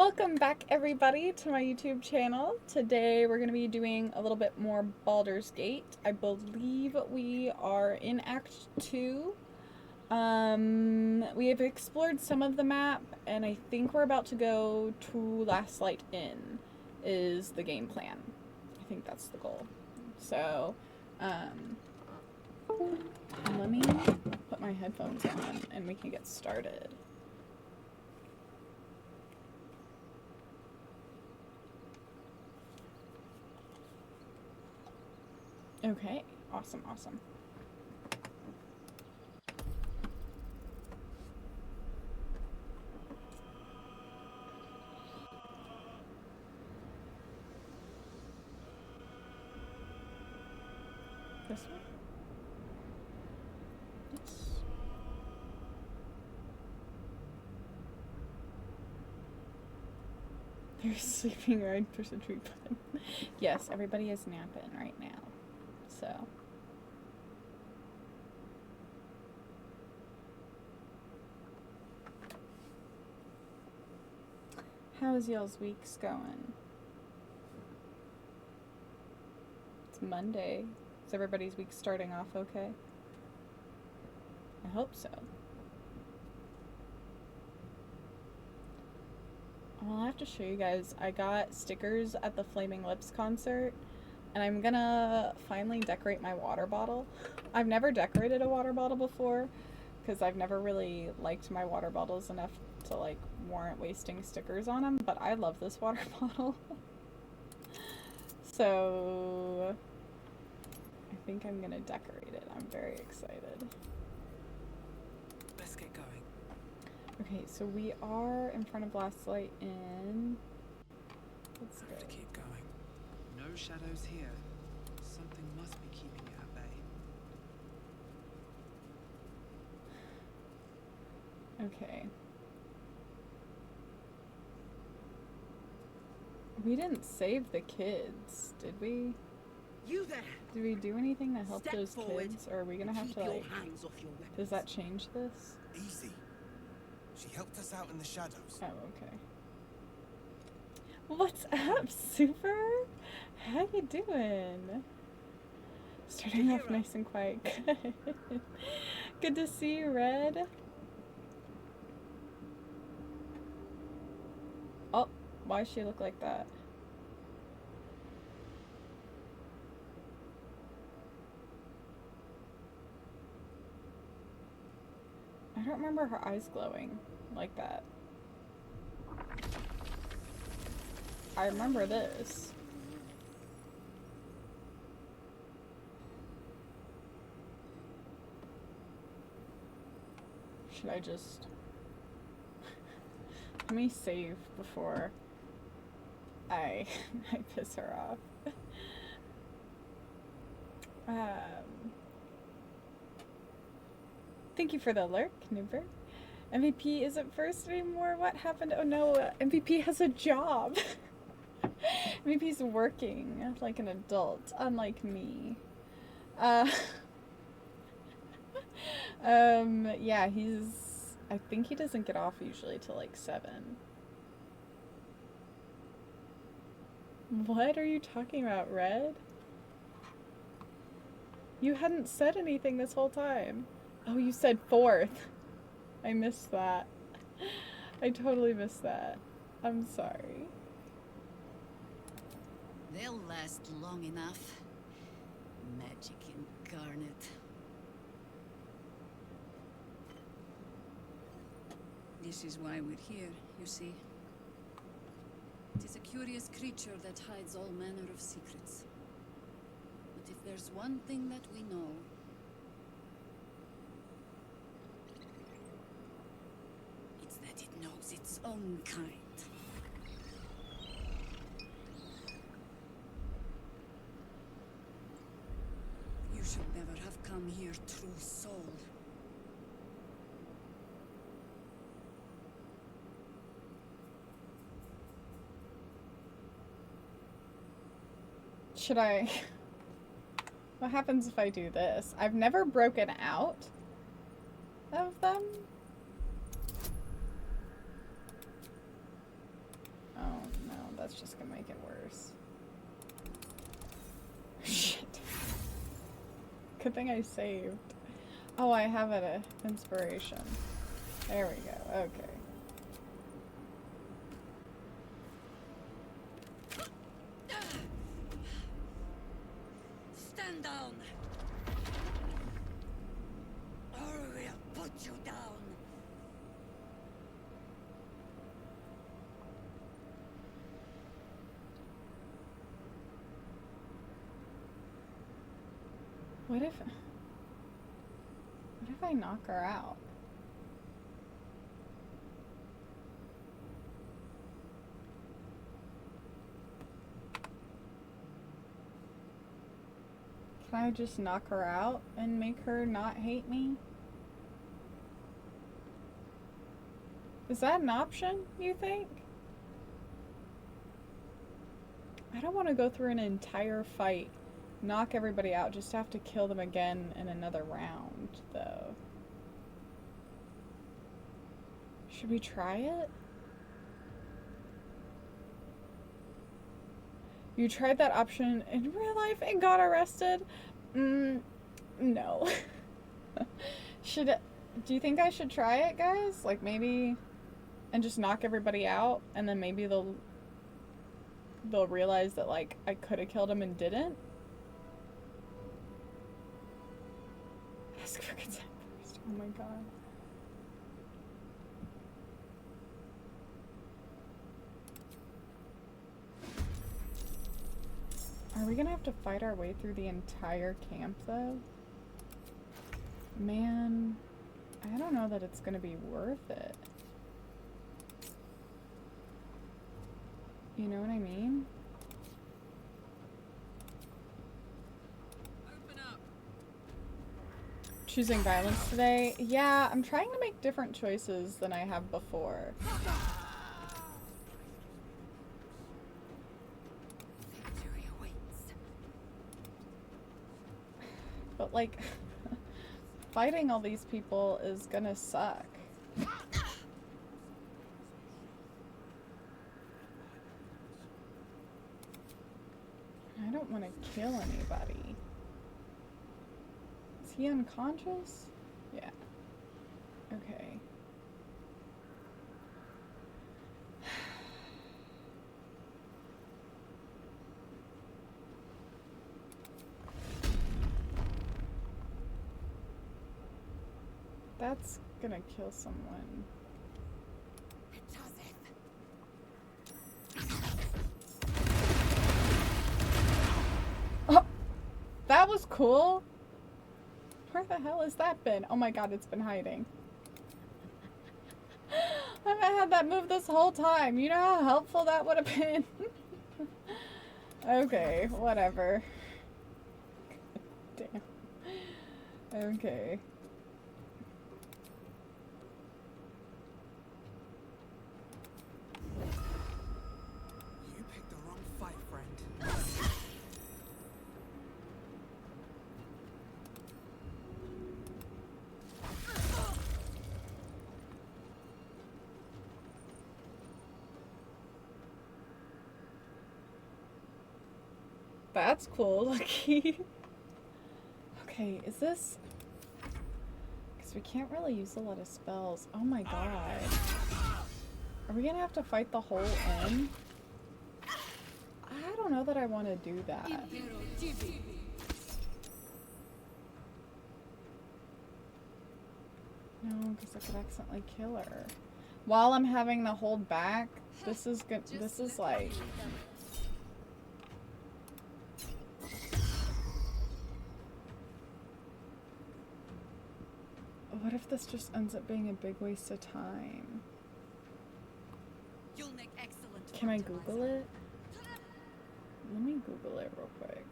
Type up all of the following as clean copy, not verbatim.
Welcome back everybody to my YouTube channel. Today we're going to be doing a little bit more Baldur's Gate. I believe we are in Act 2. We have explored some of the map and I think we're about to go to Last Light Inn is the game plan. I think that's the goal. So, let me put my headphones on and we can get started. Okay, awesome. This one? Yes. They're sleeping right for the tree button. Yes, everybody is napping right now. So. How's y'all's weeks going? It's Monday. Is everybody's week starting off okay? I hope so. Well, I'll have to show you guys. I got stickers at the Flaming Lips concert, and I'm gonna finally decorate my water bottle. I've never decorated a water bottle before, because I've never really liked my water bottles enough to like warrant wasting stickers on them, but I love this water bottle. So I think I'm gonna decorate it. I'm very excited. Let's get going. Okay, so we are in front of Last Light Inn. Let's go. Have to keep going. No shadows here. Something must be keeping it at bay. Okay. We didn't save the kids, did we? You there! Did we do anything to help Step those forward kids? Or are we gonna have Keep to your like... hands off your weapons. Does that change this? Easy. She helped us out in the shadows. Oh, okay. What's up, Super? How you doing? Starting off nice and quiet. Good. Good to see you, Red. Oh, why does she look like that? I don't remember her eyes glowing like that. I remember this. Should I just... Let me save before I piss her off. Thank you for the lurk, Noober. MVP isn't first anymore. What happened? Oh no, MVP has a job. MVP's working like an adult, unlike me. Yeah, I think he doesn't get off usually till like 7. What are you talking about, Red? You hadn't said anything this whole time. Oh, you said 4th. I missed that. I totally missed that. I'm sorry. They'll last long enough. Magic incarnate. This is why we're here, you see. It is a curious creature that hides all manner of secrets. But if there's one thing that we know, it's that it knows its own kind. You should never have come here, true soul. Should I... What happens if I do this? I've never broken out of them. that's just gonna make it worse. Shit. Good thing I saved. Oh, I have an inspiration. There we go. Okay. Stand down! Or we'll put you down! What if I knock her out? Can I just knock her out and make her not hate me? Is that an option, you think? I don't want to go through an entire fight, knock everybody out, just to have to kill them again in another round, though. Should we try it? You tried that option in real life and got arrested? No. Do you think I should try it, guys? Like, maybe, and just knock everybody out, and then maybe they'll realize that, like, I could have killed him and didn't? Ask for consent first. Oh my god. Are we gonna have to fight our way through the entire camp, though? Man, I don't know that it's gonna be worth it. You know what I mean? Open up! Choosing violence today? Yeah, I'm trying to make different choices than I have before. Victory awaits. But, like, fighting all these people is gonna suck. I don't want to kill anybody. Is he unconscious? Yeah. Okay. That's gonna kill someone. Oh, that was cool. Where the hell has that been? Oh my god, it's been hiding. I haven't had that move this whole time. You know how helpful that would have been? Okay, whatever. Damn. Okay. You picked the wrong fight, friend. That's cool, Lucky. Okay, is this... Because we can't really use a lot of spells. Oh my god. Are we gonna have to fight the whole inn? I don't know that I want to do that. No, because I could accidentally kill her. While I'm having to hold back, this is good. This is like... What if this just ends up being a big waste of time? You'll make excellent. Can I Google it? Let me Google it real quick.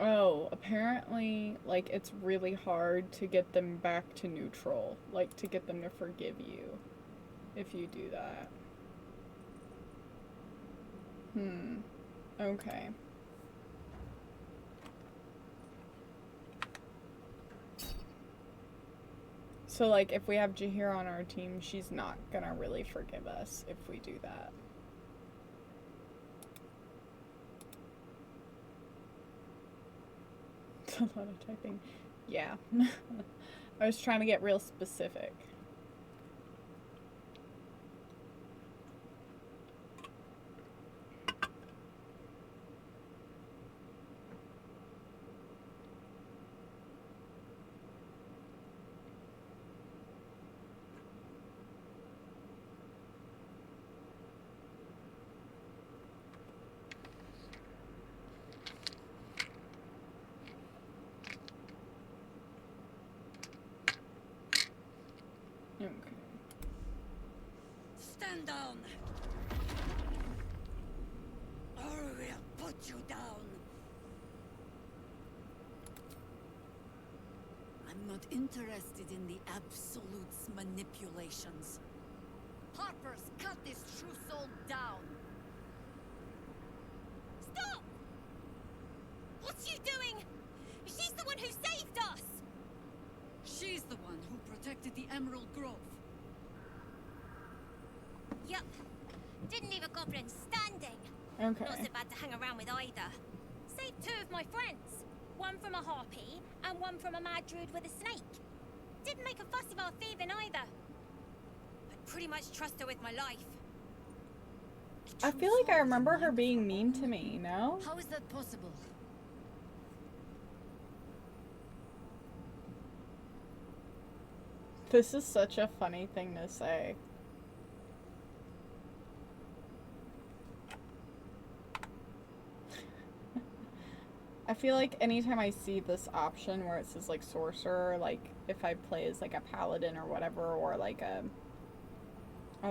Oh, apparently, like, it's really hard to get them back to neutral. Like, to get them to forgive you if you do that. Okay. So, like, if we have Jahir on our team, she's not gonna really forgive us if we do that. It's a lot of typing. Yeah. I was trying to get real specific. Okay. Stand down! Or we'll put you down! I'm not interested in the Absolute's manipulations. Harpers, cut this true soul down! Stop! What's you doing? She's the one who saved us! She's the one who protected the Emerald Grove. Yup. Didn't leave a goblin standing. Okay. Not so bad to hang around with either. Saved two of my friends. One from a harpy, and one from a mad druid with a snake. Didn't make a fuss of our thieving either. I'd pretty much trust her with my life. I feel like I remember her being mean to me, no? How is that possible? This is such a funny thing to say. I feel like anytime I see this option where it says like sorcerer, like if I play as like a paladin or whatever, or like a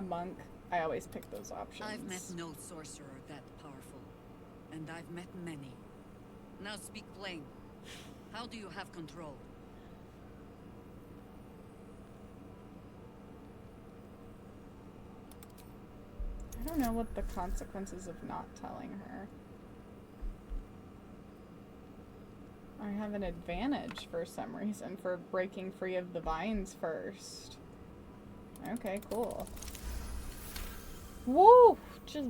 monk, I always pick those options. I've met no sorcerer that powerful, and I've met many. Now speak plain. How do you have control? I don't know what the consequences of not telling her. I have an advantage for some reason for breaking free of the vines first. Okay, cool. Woo! Just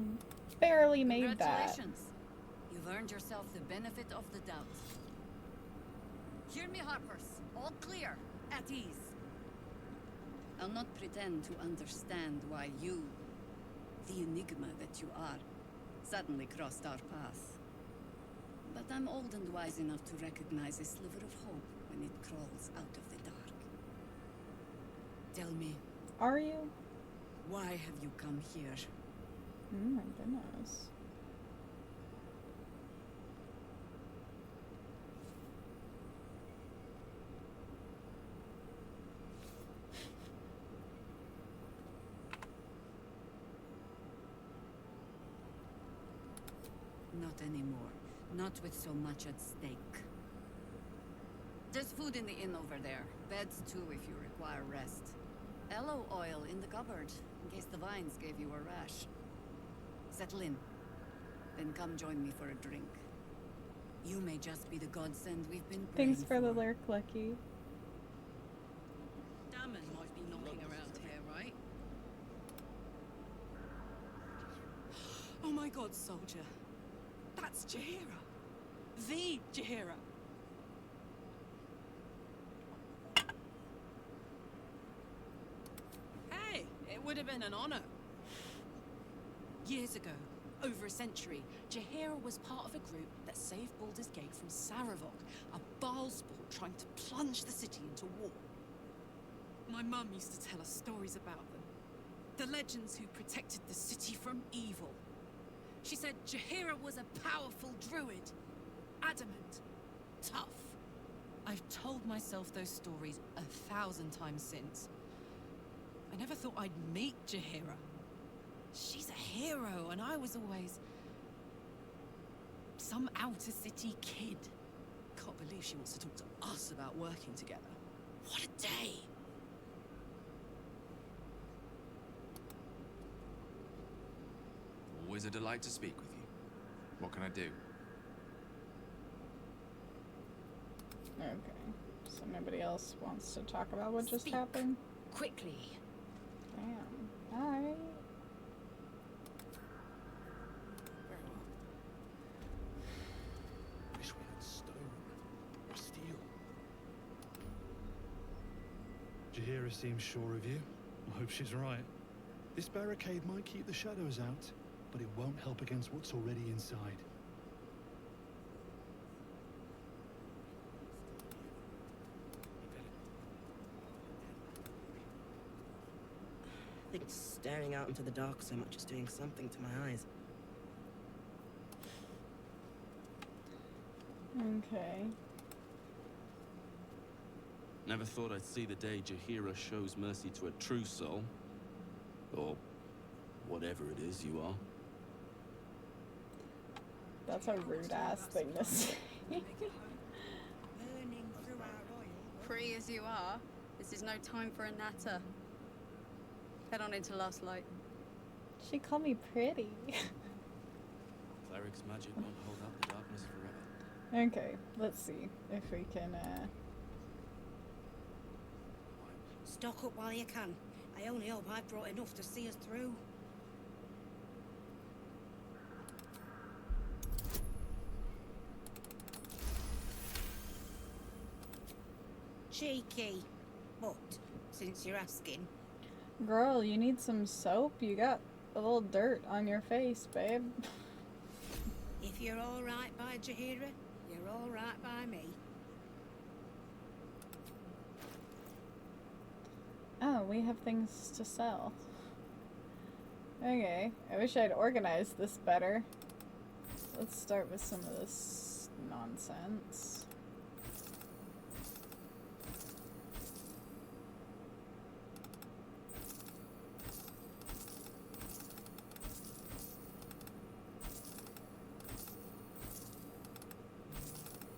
barely made that. Congratulations. You've earned yourself the benefit of the doubt. Hear me, Harpers. All clear. At ease. I'll not pretend to understand why you, the enigma that you are, suddenly crossed our path. But I'm old and wise enough to recognize a sliver of hope when it crawls out of the dark. Tell me, Are you? why have you come here? Oh my goodness. Not anymore. Not with so much at stake. There's food in the inn over there. Beds too if you require rest. Aloe oil in the cupboard, in case the vines gave you a rash. Settle in. Then come join me for a drink. You may just be the godsend we've been praying Thanks for the for. lyric, Lucky. Damon might be knocking around here, right? Oh my god, soldier. That's Jahira. The Jahira. Hey, it would have been an honor. Years ago, over a century, Jahira was part of a group that saved Baldur's Gate from Saravog, a Baalspawn trying to plunge the city into war. My mum used to tell us stories about them. The legends who protected the city from evil. She said Jahira was a powerful druid. Adamant. Tough. I've told myself those stories 1,000 times since. I never thought I'd meet Jahira. She's a hero, and I was always some outer city kid. can't believe she wants to talk to us about working together. What a day! Always a delight to speak with you. What can I do? Okay. So nobody else wants to talk about what just Speak. happened? Quickly. Damn. Alright. Very well. Wish we had stone or steel. Jahira seems sure of you. I hope she's right. This barricade might keep the shadows out, but it won't help against what's already inside. I think staring out into the dark so much is doing something to my eyes. Okay. Never thought I'd see the day Jahira shows mercy to a true soul. Or whatever it is you are. That's a rude ass thing to say. Burning through our oil. Pretty as you are, this is no time for a natter. Head on into Last Light. She called me pretty. Cleric's magic won't hold up the darkness forever. Okay, let's see if we can, Stock up while you can. I only hope I've brought enough to see us through. Cheeky. But, since you're asking, Girl, you need some soap? You got a little dirt on your face, babe. if you're all right by Jahira, you're all right by me. Oh, we have things to sell. Okay, I wish I'd organized this better. Let's start with some of this nonsense.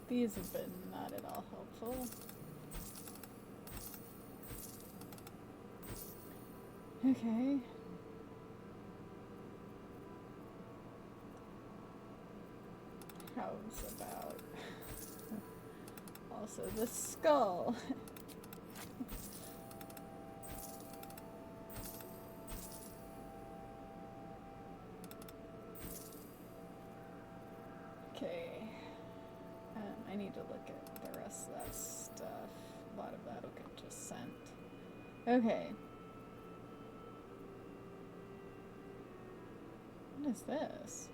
These have been not at all helpful. Okay. How's about also the skull? Okay. I need to look at the rest of that stuff. A lot of that will get just sent. Okay. What is this?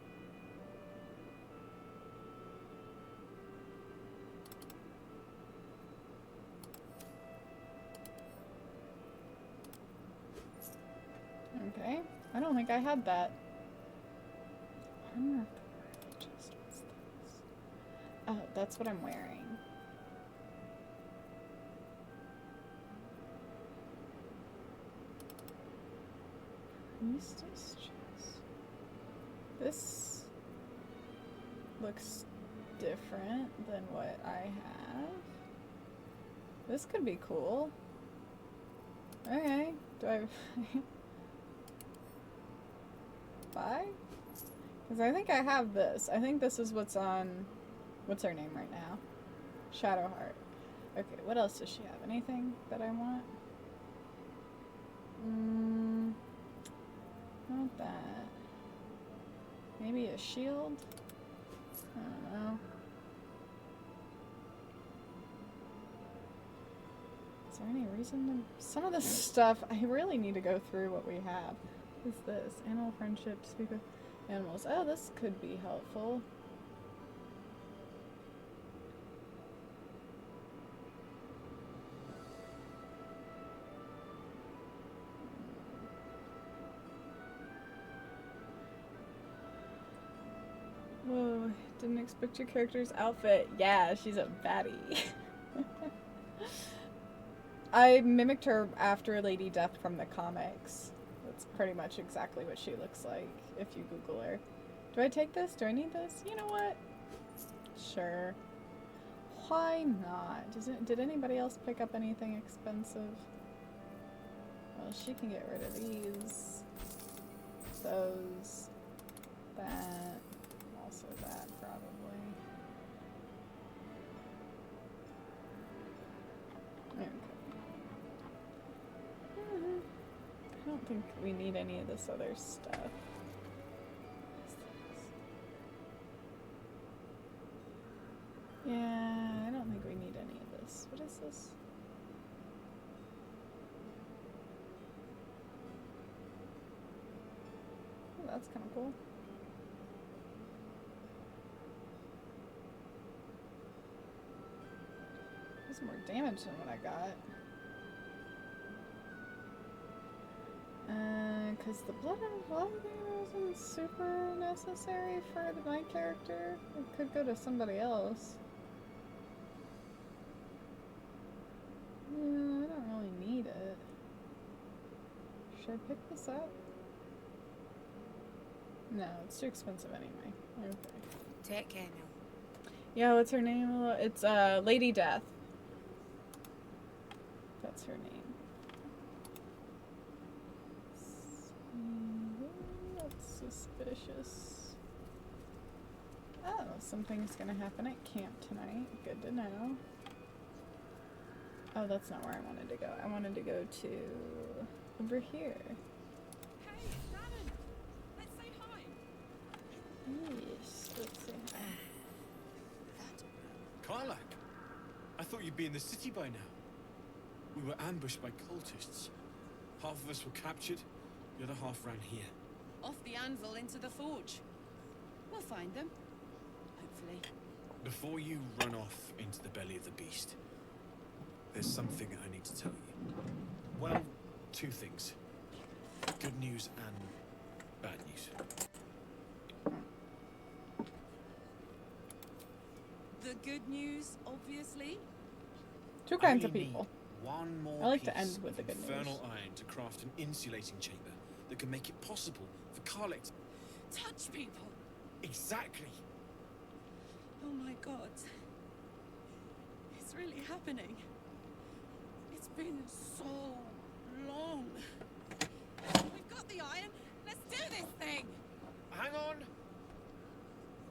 Okay. I don't think I had that. Armor of the Just what's this? Oh, that's what I'm wearing. Priestess chest. This looks different than what I have. This could be cool. Okay. Do I buy? Because I think I have this. I think this is what's on... What's her name right now? Shadowheart. Okay, what else does she have? Anything that I want? Not that. Maybe a shield? I don't know. Is there any reason to... Some of this stuff, I really need to go through what we have. What is this? Animal friendship, speak with animals. Oh, this could be helpful. Whoa, didn't expect your character's outfit. Yeah, she's a baddie. I mimicked her after Lady Death from the comics. That's pretty much exactly what she looks like if you Google her. Do I take this? Do I need this? You know what? Sure. Why not? Did anybody else pick up anything expensive? Well, she can get rid of these. Those. That. Also that, probably. Okay. I don't think we need any of this other stuff. Yeah, I don't think we need any of this. What is this? Oh, that's kind of cool. There's more damage than what I got. Because the blood thing wasn't super necessary for my character. It could go to somebody else. Yeah, I don't really need it. Should I pick this up? No, it's too expensive anyway. Okay. Take care now. Yeah, what's her name? It's Lady Death. That's her name. That's suspicious. Oh, something's gonna happen at camp tonight. Good to know. Oh, that's not where I wanted to go. I wanted to go to over here. Hey, Shannon! Let's say hi! Yes, let's see. Karlak! I thought you'd be in the city by now. We were ambushed by cultists. Half of us were captured, the other half ran here. Off the anvil into the forge. We'll find them. Hopefully. Before you run off into the belly of the beast, there's something I need to tell you. Well, two things. Good news and bad news. The good news, obviously. Two kinds I of only people. need one more I like to piece end with the of good news. infernal iron to craft an insulating chamber that can make it possible for Karlak to... Touch people! Exactly! Oh my god. It's really happening. It's been so long. We've got the iron. Let's do this thing! Hang on!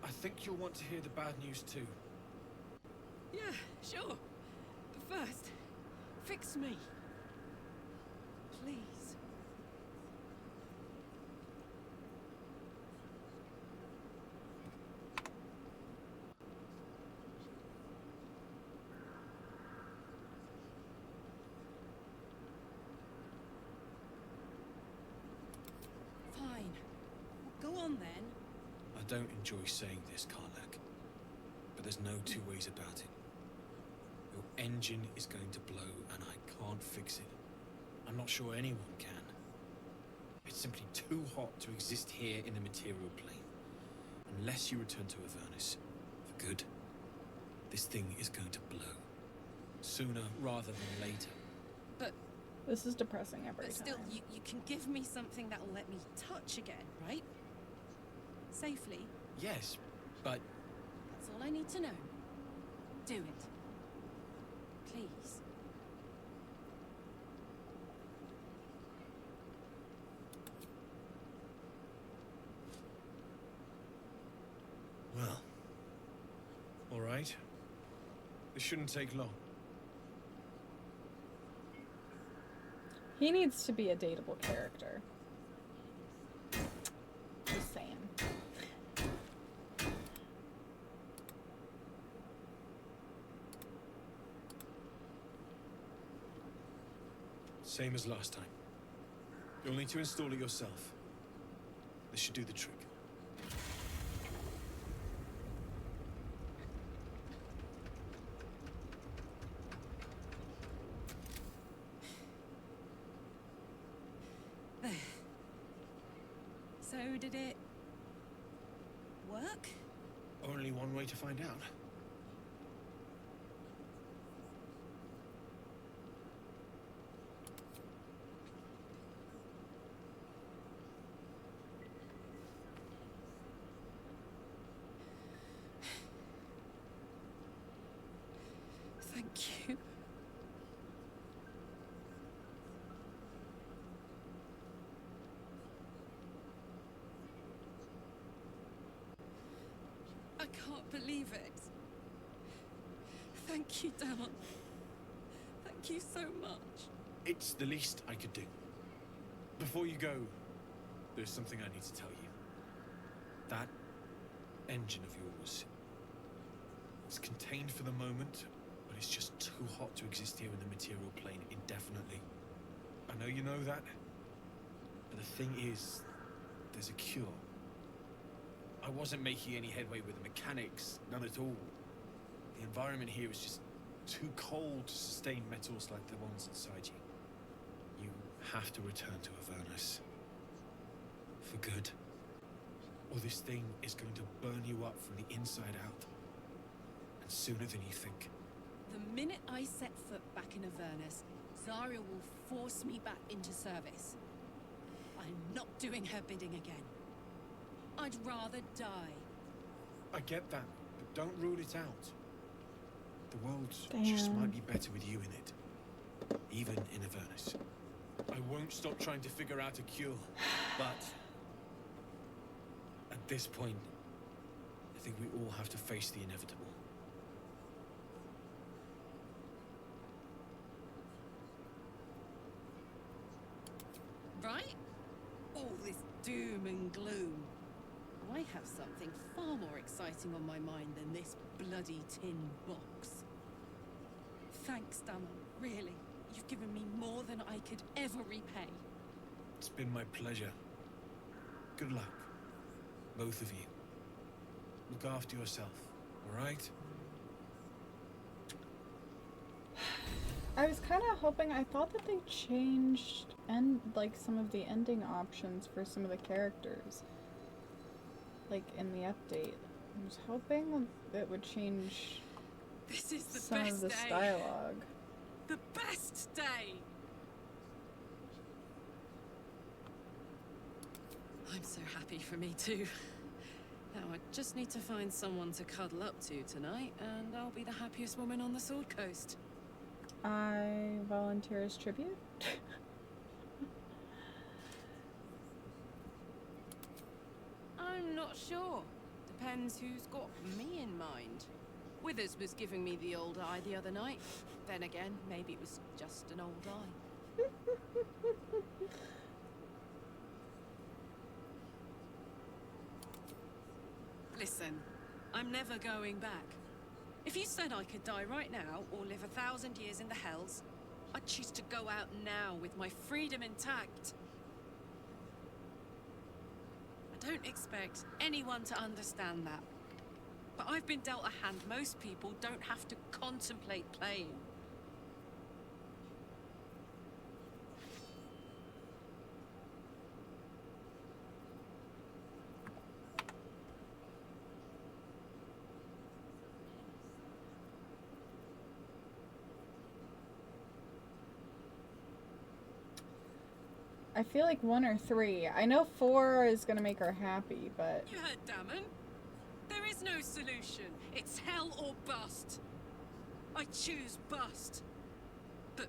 I think you'll want to hear the bad news too. Yeah, sure. But first, fix me. Please. Fine. Go on then. I don't enjoy saying this, Karlak, but there's no two ways about it. Your engine is going to blow, and I can't fix it. I'm not sure anyone can. It's simply too hot to exist here in the material plane. Unless you return to Avernus for good, this thing is going to blow. Sooner rather than later. But This is depressing every still, time. you can give me something that'll let me touch again, right? Safely. Yes, but That's all I need to know. Do it. Please. well, all right. This shouldn't take long. He needs to be a dateable character. Just saying. Same as last time. You'll need to install it yourself. This should do the trick. So did it work? Only one way to find out. believe it. Thank you, Damon. Thank you so much. It's the least I could do. Before you go, there's something I need to tell you. That engine of yours, it's contained for the moment, but it's just too hot to exist here in the material plane indefinitely. I know you know that, but the thing is, there's a cure. I wasn't making any headway with the mechanics, none at all. The environment here is just too cold to sustain metals like the ones inside you. You have to return to Avernus. For good. Or this thing is going to burn you up from the inside out. And sooner than you think. The minute I set foot back in Avernus, Zarya will force me back into service. I'm not doing her bidding again. I'd rather die. I get that, but don't rule it out. The world just might be better with you in it. Even in Avernus. I won't stop trying to figure out a cure, but at this point, I think we all have to face the inevitable. Right? All this doom and gloom. I have something far more exciting on my mind than this bloody tin box. Thanks, Damon. Really. You've given me more than I could ever repay. It's been my pleasure. Good luck. Both of you. Look after yourself, all right? I was kind of hoping, I thought that they changed some of the ending options for some of the characters. Like in the update. I was hoping it would change This is the some best of this day. dialogue. The best day! I'm so happy for me too. Now I just need to find someone to cuddle up to tonight, and I'll be the happiest woman on the Sword Coast. I volunteer as tribute? I'm not sure. Depends who's got me in mind. Withers was giving me the old eye the other night. Then again, maybe it was just an old eye. Listen, I'm never going back. If you said I could die right now, or live 1,000 years in the Hells, I'd choose to go out now with my freedom intact. I don't expect anyone to understand that. But I've been dealt a hand most people don't have to contemplate playing. I feel like 1 or 3. I know 4 is gonna make her happy, but... You heard Damon. There is no solution. It's hell or bust. I choose bust. But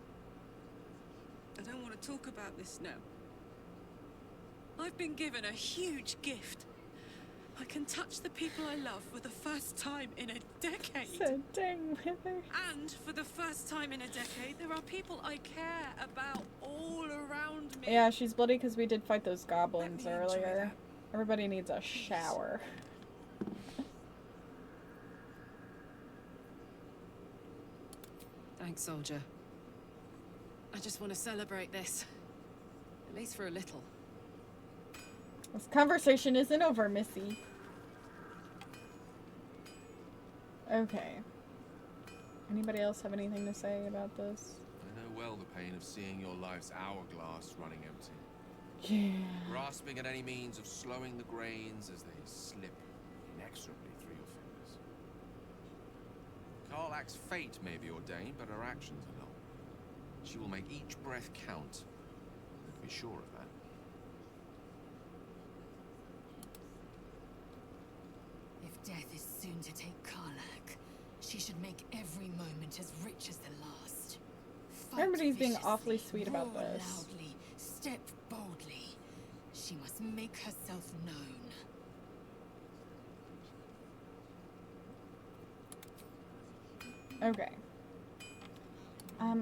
I don't want to talk about this now. I've been given a huge gift. I can touch the people I love for the first time in a decade. So dang Wither. And for the first time in a decade, there are people I care about all around me. Yeah, she's bloody because we did fight those goblins earlier. Everybody needs a shower. Thanks, soldier. I just want to celebrate this. At least for a little. This conversation isn't over, Missy. Okay. Anybody else have anything to say about this? I know well the pain of seeing your life's hourglass running empty. Yeah. Grasping at any means of slowing the grains as they slip inexorably through your fingers. Karlach's fate may be ordained, but her actions are not. She will make each breath count. You can be sure of that. If death is soon to take Karlach, she should make every moment as rich as the last. Fight Everybody's being viciously, awfully sweet about roar this. loudly, step boldly. She must make herself known. Okay.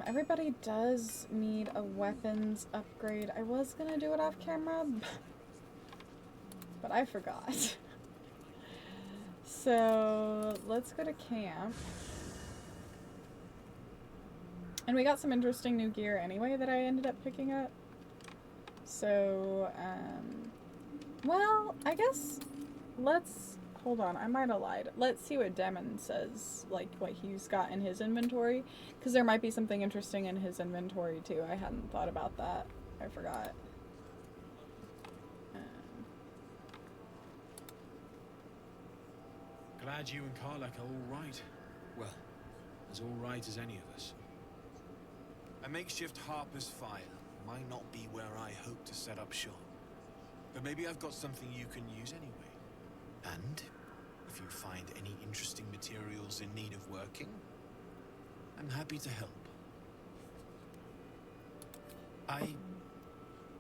Everybody does need a weapons upgrade. I was gonna do it off camera, but I forgot. So, let's go to camp. And we got some interesting new gear anyway that I ended up picking up. So, well, I guess let's, hold on, I might have lied. Let's see what Demon says, like what he's got in his inventory, because there might be something interesting in his inventory too. I hadn't thought about that. I forgot. Glad you and Karlak are all right. Well, as all right as any of us. A makeshift Harper's fire might not be where I hope to set up shop. But maybe I've got something you can use anyway. And if you find any interesting materials in need of working, I'm happy to help. I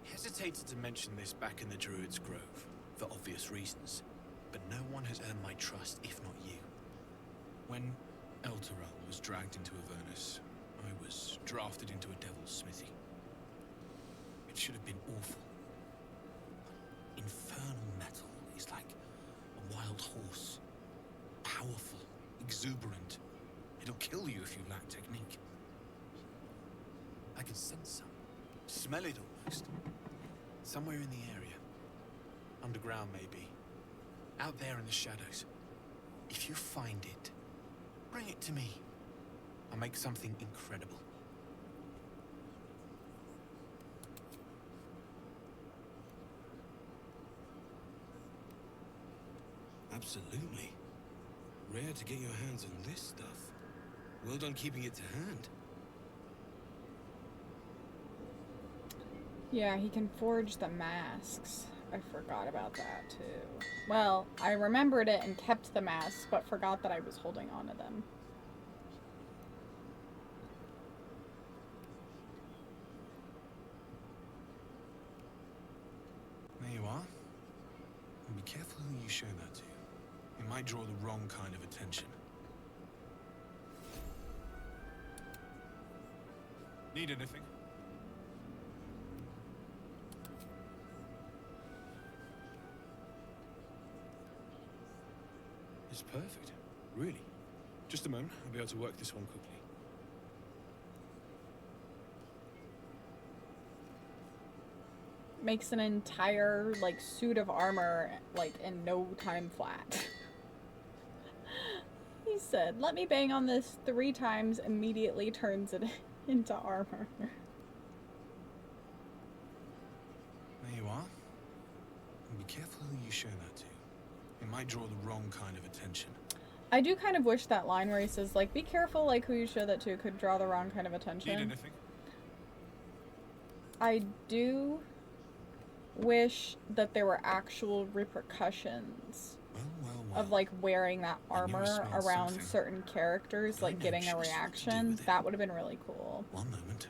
hesitated to mention this back in the Druid's Grove, for obvious reasons, but no one has earned my trust if not you. When Elturel was dragged into Avernus, I was drafted into a devil's smithy. It should have been awful. Infernal metal is like a wild horse. Powerful, exuberant. It'll kill you if you lack technique. I can sense some. Smell it almost. Somewhere in the area. Underground, maybe. Out there in the shadows. If you find it, bring it to me. I'll make something incredible. Absolutely. Rare to get your hands on this stuff. Well done keeping it to hand. Yeah, he can forge the masks. I forgot about that too. Well, I remembered it and kept the masks, but forgot that I was holding on to them. There you are. And be careful who you show that to. It might draw the wrong kind of attention. Need anything? It's perfect. Really. Just a moment. I'll be able to work this one quickly. Makes an entire, like, suit of armor, like, in no time flat. He said, let me bang on this 3 times, immediately turns it into armor. There you are. And be careful who you show that to. It might draw the wrong kind of attention. I do kind of wish that line where he says, like, be careful, like, who you show that to could draw the wrong kind of attention. Need anything? I do wish that there were actual repercussions of, like, wearing that armor around certain characters, like, getting a reaction. That would have been really cool. One moment.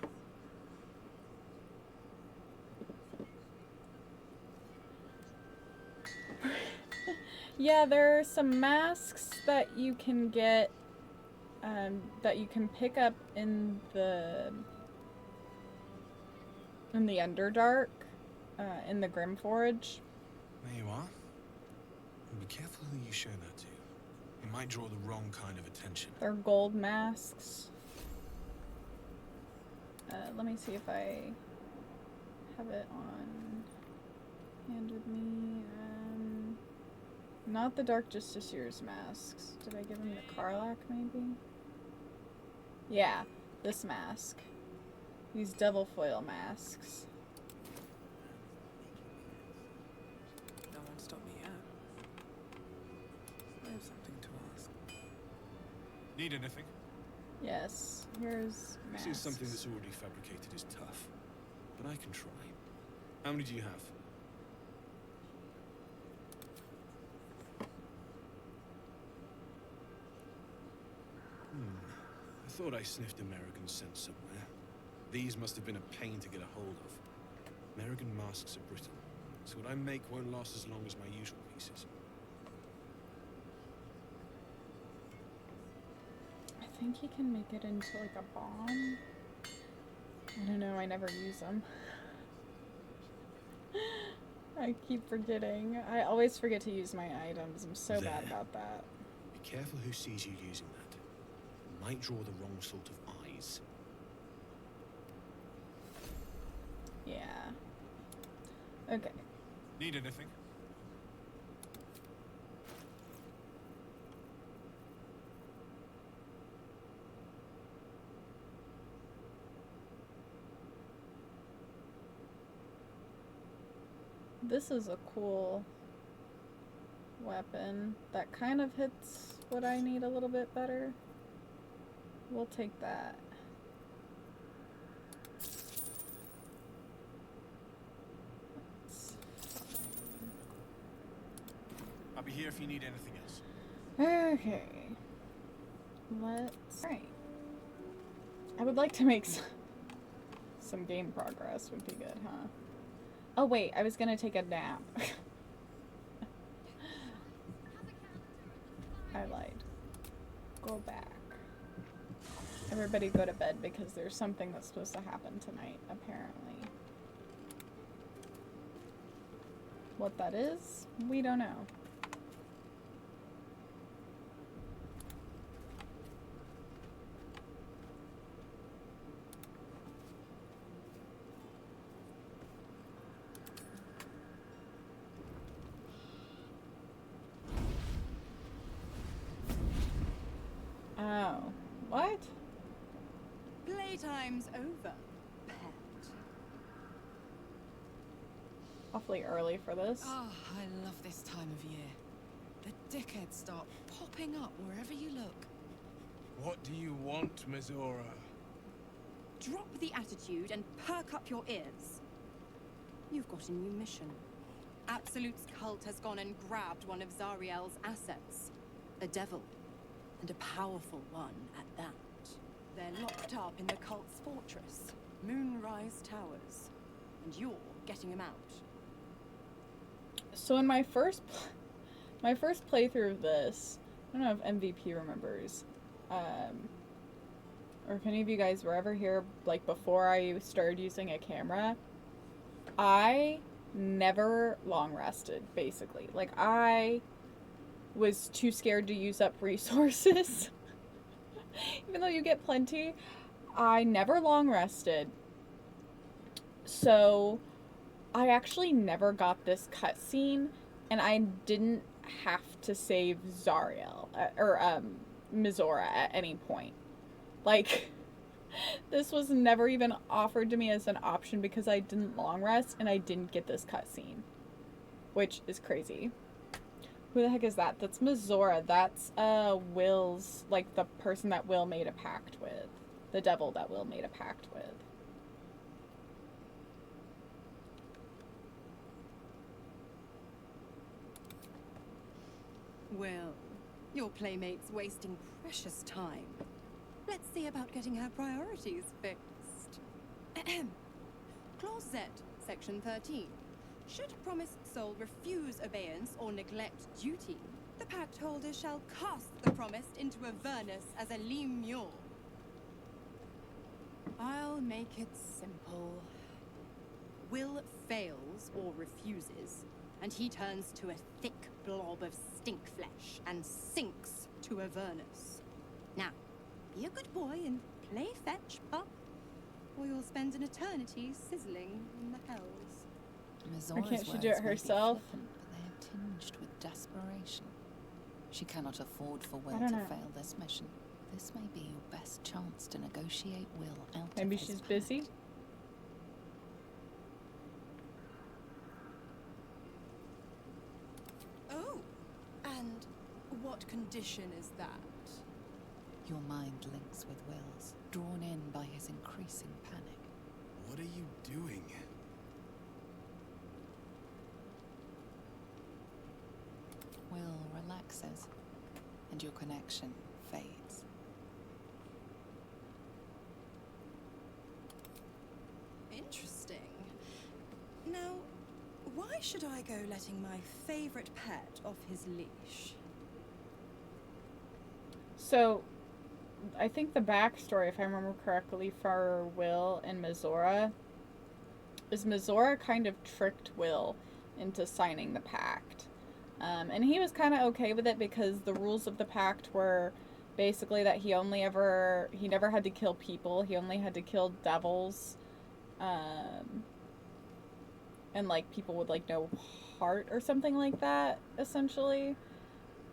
Yeah, there are some masks that you can get, that you can pick up in the Underdark, in the Grimforge. There you are. And be careful who you show that to. It might draw the wrong kind of attention. They're gold masks. Let me see if I have it on hand with me. Not the Dark Justiciar's masks. Did I give him the Karlak, maybe? Yeah, this mask. These double foil masks. No one stopped me yet. I have something to ask. Need anything? Yes, here's masks. This is something that's already fabricated is tough, but I can try. How many do you have? I thought I sniffed American scent somewhere. These must have been a pain to get a hold of. American masks are brittle, so what I make won't last as long as my usual pieces. I think he can make it into like a bomb. I don't know, I never use them. I keep forgetting. I always forget to use my items. I'm so bad about that. Be careful who sees you using that. It might draw the wrong sort of eyes. Yeah. Okay. Need anything? This is a cool weapon that kind of hits what I need a little bit better. We'll take that. I'll be here if you need anything else. Okay. Alright. I would like to make some game progress would be good, huh? Oh wait, I was gonna take a nap. I lied. Go back. Everybody go to bed because there's something that's supposed to happen tonight, apparently. What that is, we don't know. Oh. What? Playtime's over, pet. Awfully early for this. Oh, I love this time of year. The dickheads start popping up wherever you look. What do you want, Mizora? Drop the attitude and perk up your ears. You've got a new mission. Absolute's cult has gone and grabbed one of Zariel's assets. A devil. And a powerful one at that. They're locked up in the cult's fortress, Moonrise Towers. And you're getting him out. So in my first playthrough of this, I don't know if MVP remembers, or if any of you guys were ever here, like before I started using a camera, I never long rested, basically. Like, I was too scared to use up resources. Even though you get plenty, I never long rested. So, I actually never got this cutscene, and I didn't have to save Zariel, or Mizora at any point. Like, this was never even offered to me as an option because I didn't long rest and I didn't get this cutscene. Which is crazy. Who the heck is that? That's Mizora. That's Will's, like, the person that Will made a pact with. The devil that Will made a pact with. Well, your playmate's wasting precious time. Let's see about getting her priorities fixed. Clause Z, Section 13. Should promised soul refuse abeyance or neglect duty, the pact holder shall cast the promised into Avernus as a lemure. I'll make it simple. Will fails or refuses, and he turns to a thick blob of stink flesh and sinks to Avernus. Now, be a good boy and play fetch, pup, or you'll spend an eternity sizzling in the hells. Or can't she do it herself? But they are tinged with desperation. She cannot afford for Will I to don't know. fail this mission. This may be your best chance to negotiate Will out Maybe of his she's pact. busy? Oh, and what condition is that? Your mind links with Will's, drawn in by his increasing panic. What are you doing? Will relaxes, and your connection fades. Interesting. Now, why should I go letting my favorite pet off his leash? So, I think the backstory, if I remember correctly, for Will and Mizora is Mizora kind of tricked Will into signing the pact. And he was kind of okay with it because the rules of the pact were basically that he never had to kill people, he only had to kill devils, and like people with like no heart or something like that, essentially.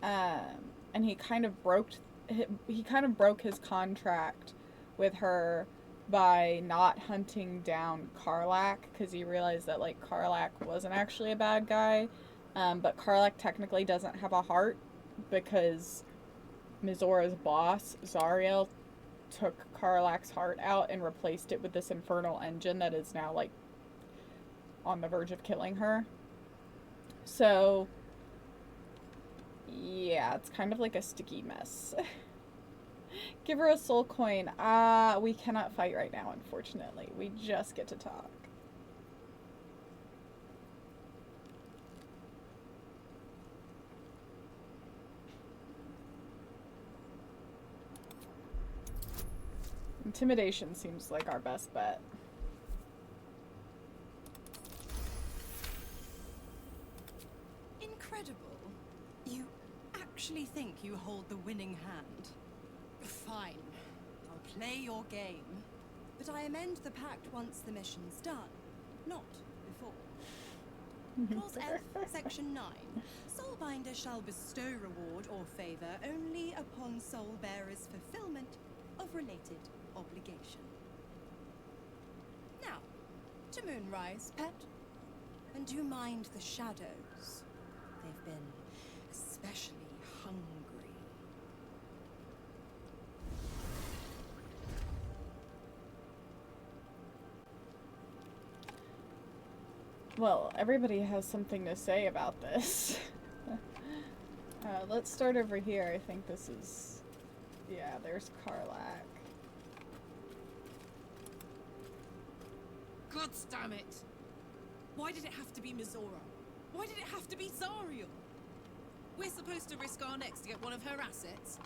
And he kind of broke his contract with her by not hunting down Karlak, because he realized that like Karlak wasn't actually a bad guy, but Karlak technically doesn't have a heart because Mizora's boss, Zariel, took Karlak's heart out and replaced it with this infernal engine that is now like on the verge of killing her. So yeah, it's kind of like a sticky mess. Give her a soul coin. We cannot fight right now, unfortunately. We just get to talk. Intimidation seems like our best bet. Incredible. You actually think you hold the winning hand? Fine. I'll play your game. But I amend the pact once the mission's done, not before. Clause F, Section 9. Soulbinder shall bestow reward or favour only upon soul-bearer's fulfillment of related obligation. Now, to Moonrise, pet. And do you mind the shadows? They've been especially hungry. Well, everybody has something to say about this. Let's start over here. I think this is... Yeah, there's Karlak. God damn it! Why did it have to be Mizora? Why did it have to be Zariel? We're supposed to risk our necks to get one of her assets?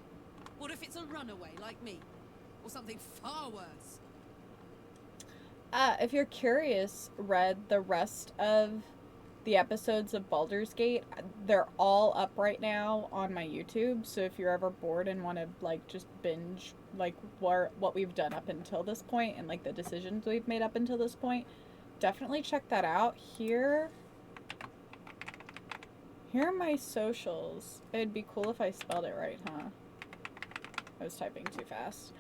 What if it's a runaway like me? Or something far worse? If you're curious, read the rest of the episodes of Baldur's Gate. They're all up right now on my YouTube, so if you're ever bored and want to like just binge like what we've done up until this point and like the decisions we've made up until this point, definitely check that out. Here are my socials. It'd be cool if I spelled it right, huh? I was typing too fast.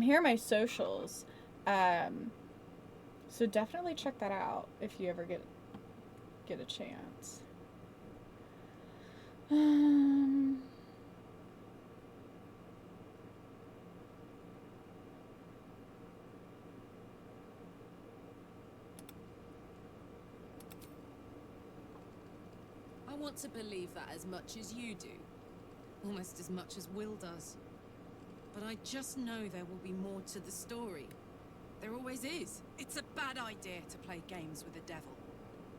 Here are my socials. So definitely check that out if you ever get a chance. I want to believe that as much as you do. Almost as much as Will does. But I just know there will be more to the story. There always is. It's a bad idea to play games with the devil.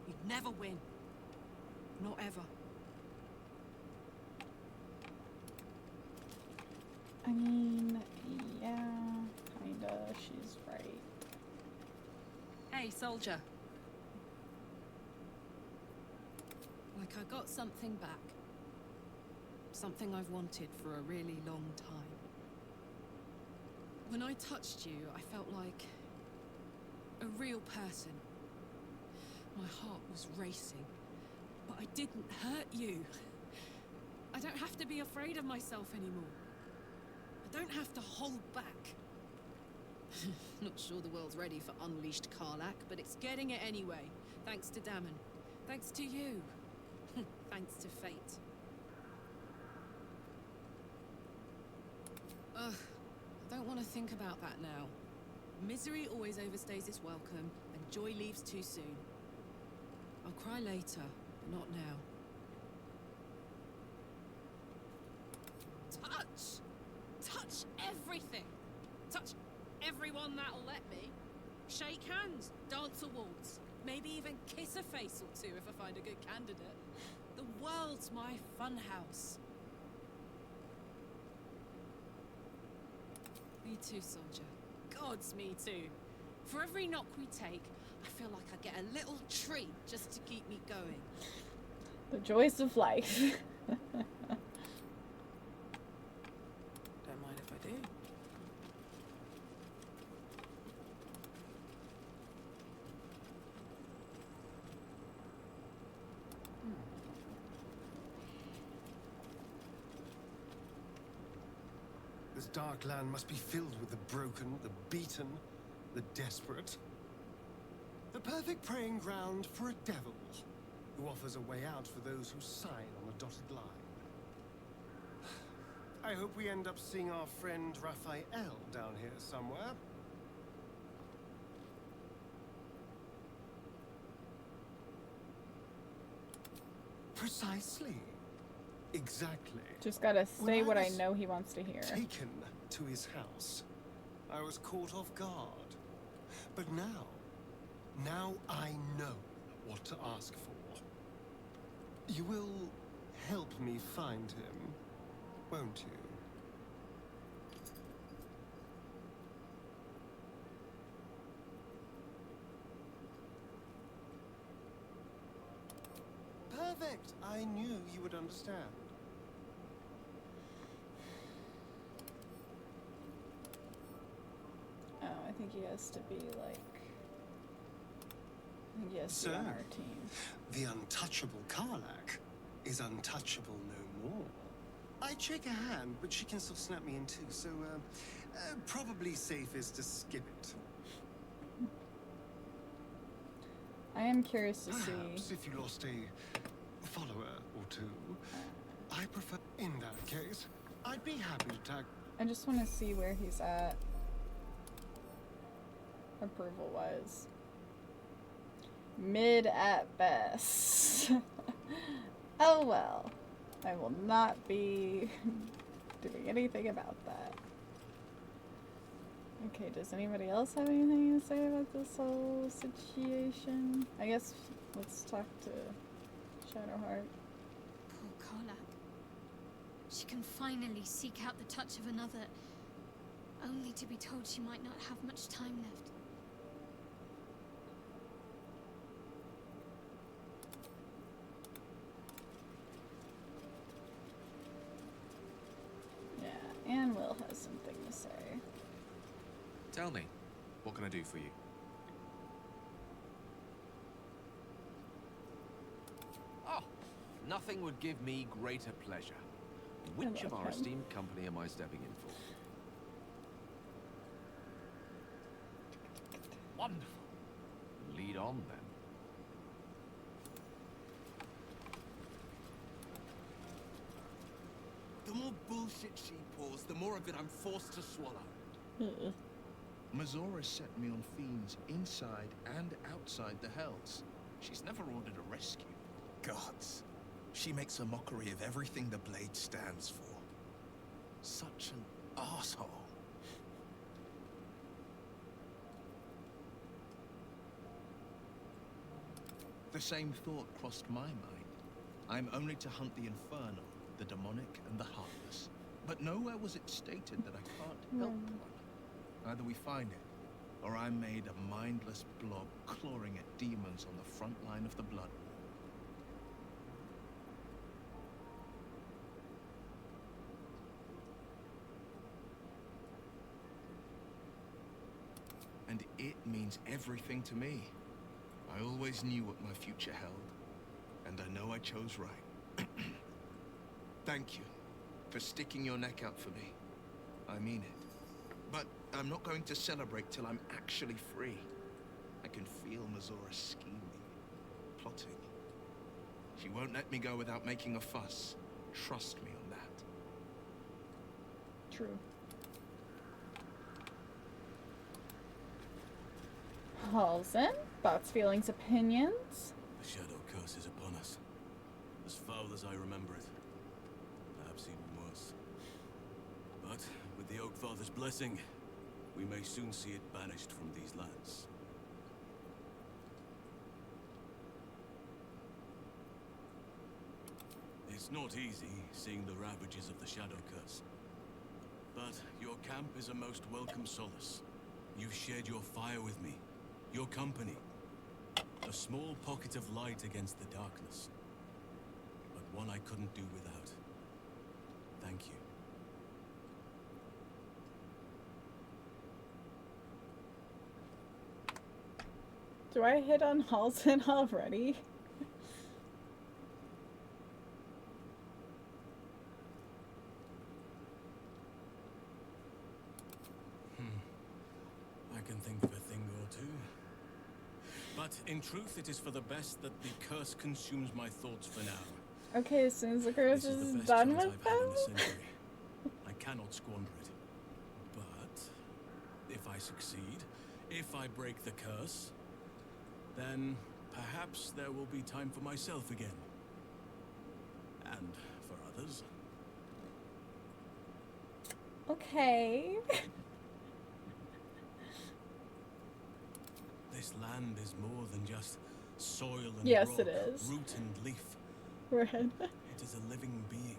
You'd never win. Not ever. I mean, yeah, kinda. She's right. Hey, soldier. Like I got something back. Something I've wanted for a really long time. When I touched you, I felt like a real person. My heart was racing, but I didn't hurt you. I don't have to be afraid of myself anymore. I don't have to hold back. Not sure the world's ready for unleashed Karlak, but it's getting it anyway. Thanks to Damon. Thanks to you. Thanks to fate. Ugh. I don't want to think about that now. Misery always overstays its welcome, and joy leaves too soon. I'll cry later, but not now. Touch! Touch everything! Touch everyone that'll let me. Shake hands, dance a waltz, maybe even kiss a face or two if I find a good candidate. The world's my funhouse. Me too, soldier. Gods, me too. For every knock we take, I feel like I get a little treat just to keep me going. The joys of life. Don't mind if I do. This dark land must be filled with the broken, the beaten, the desperate. The perfect preying ground for a devil who offers a way out for those who sign on the dotted line. I hope we end up seeing our friend Raphael down here somewhere. Precisely. Exactly. Just gotta say what I was know he wants to hear. taken to his house, I was caught off guard. But now I know what to ask for. You will help me find him, won't you? Perfect! I knew you would understand. Oh, I think he has to be like... I think he has to be on our team. The untouchable Karlak is untouchable no more. I'd shake her hand, but she can still snap me in two, so probably safest to skip it. I am curious to Perhaps see. if you lost a follower or two, I prefer. In that case, I'd be happy to tag. I just want to see where he's at. Approval wise. Mid at best. Oh well. I will not be doing anything about that. Okay, does anybody else have anything to say about this whole situation? I guess let's talk to Shadowheart. Poor Karlak. She can finally seek out the touch of another, only to be told she might not have much time left. Yeah, and Will has something to say. Tell me, what can I do for you? Oh, nothing would give me greater pleasure. Which of our esteemed company am I stepping in for? Wonderful. Lead on, then. The more bullshit she pours, the more of it I'm forced to swallow. Mazora set me on fiends inside and outside the Hells. She's never ordered a rescue. Gods. She makes a mockery of everything the Blade stands for. Such an asshole. The same thought crossed my mind. I'm only to hunt the infernal, the demonic, and the heartless. But nowhere was it stated that I can't help one. Either we find it, or I'm made a mindless blob clawing at demons on the front line of the blood war. And it means everything to me. I always knew what my future held, and I know I chose right. Thank you for sticking your neck out for me. I mean it. But I'm not going to celebrate till I'm actually free. I can feel Mazora scheming, plotting. She won't let me go without making a fuss. Trust me on that. True. Halsen, thoughts, feelings, opinions? The shadow curse is upon us. As foul as I remember it. Perhaps even worse. But with the Oak Father's blessing, we may soon see it banished from these lands. It's not easy seeing the ravages of the shadow curse. But your camp is a most welcome solace. You've shared your fire with me, your company. A small pocket of light against the darkness. But one I couldn't do without. Thank you. Do I hit on Halsin already? I can think of a thing or two. But in truth, it is for the best that the curse consumes my thoughts for now. Okay, as soon as the curse This is is the best done chance with I've had in a them? century. I cannot squander it. But if I succeed, if I break the curse, then perhaps there will be time for myself again. And for others. Okay. This land is more than just soil and Yes, rock, it is. root and leaf. Red. It is a living being,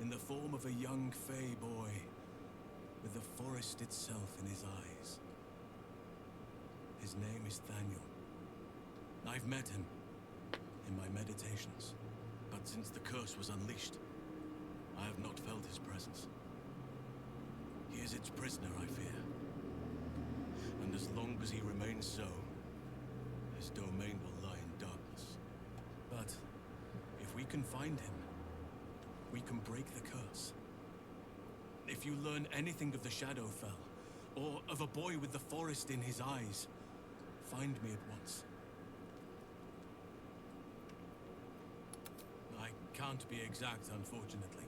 in the form of a young fey boy, with the forest itself in his eyes. His name is Thaniel. I've met him in my meditations, but since the curse was unleashed, I have not felt his presence. He is its prisoner, I fear. And as long as he remains so, his domain will lie in darkness. But if we can find him, we can break the curse. If you learn anything of the Shadowfell, or of a boy with the forest in his eyes, find me at once. I can't be exact, unfortunately.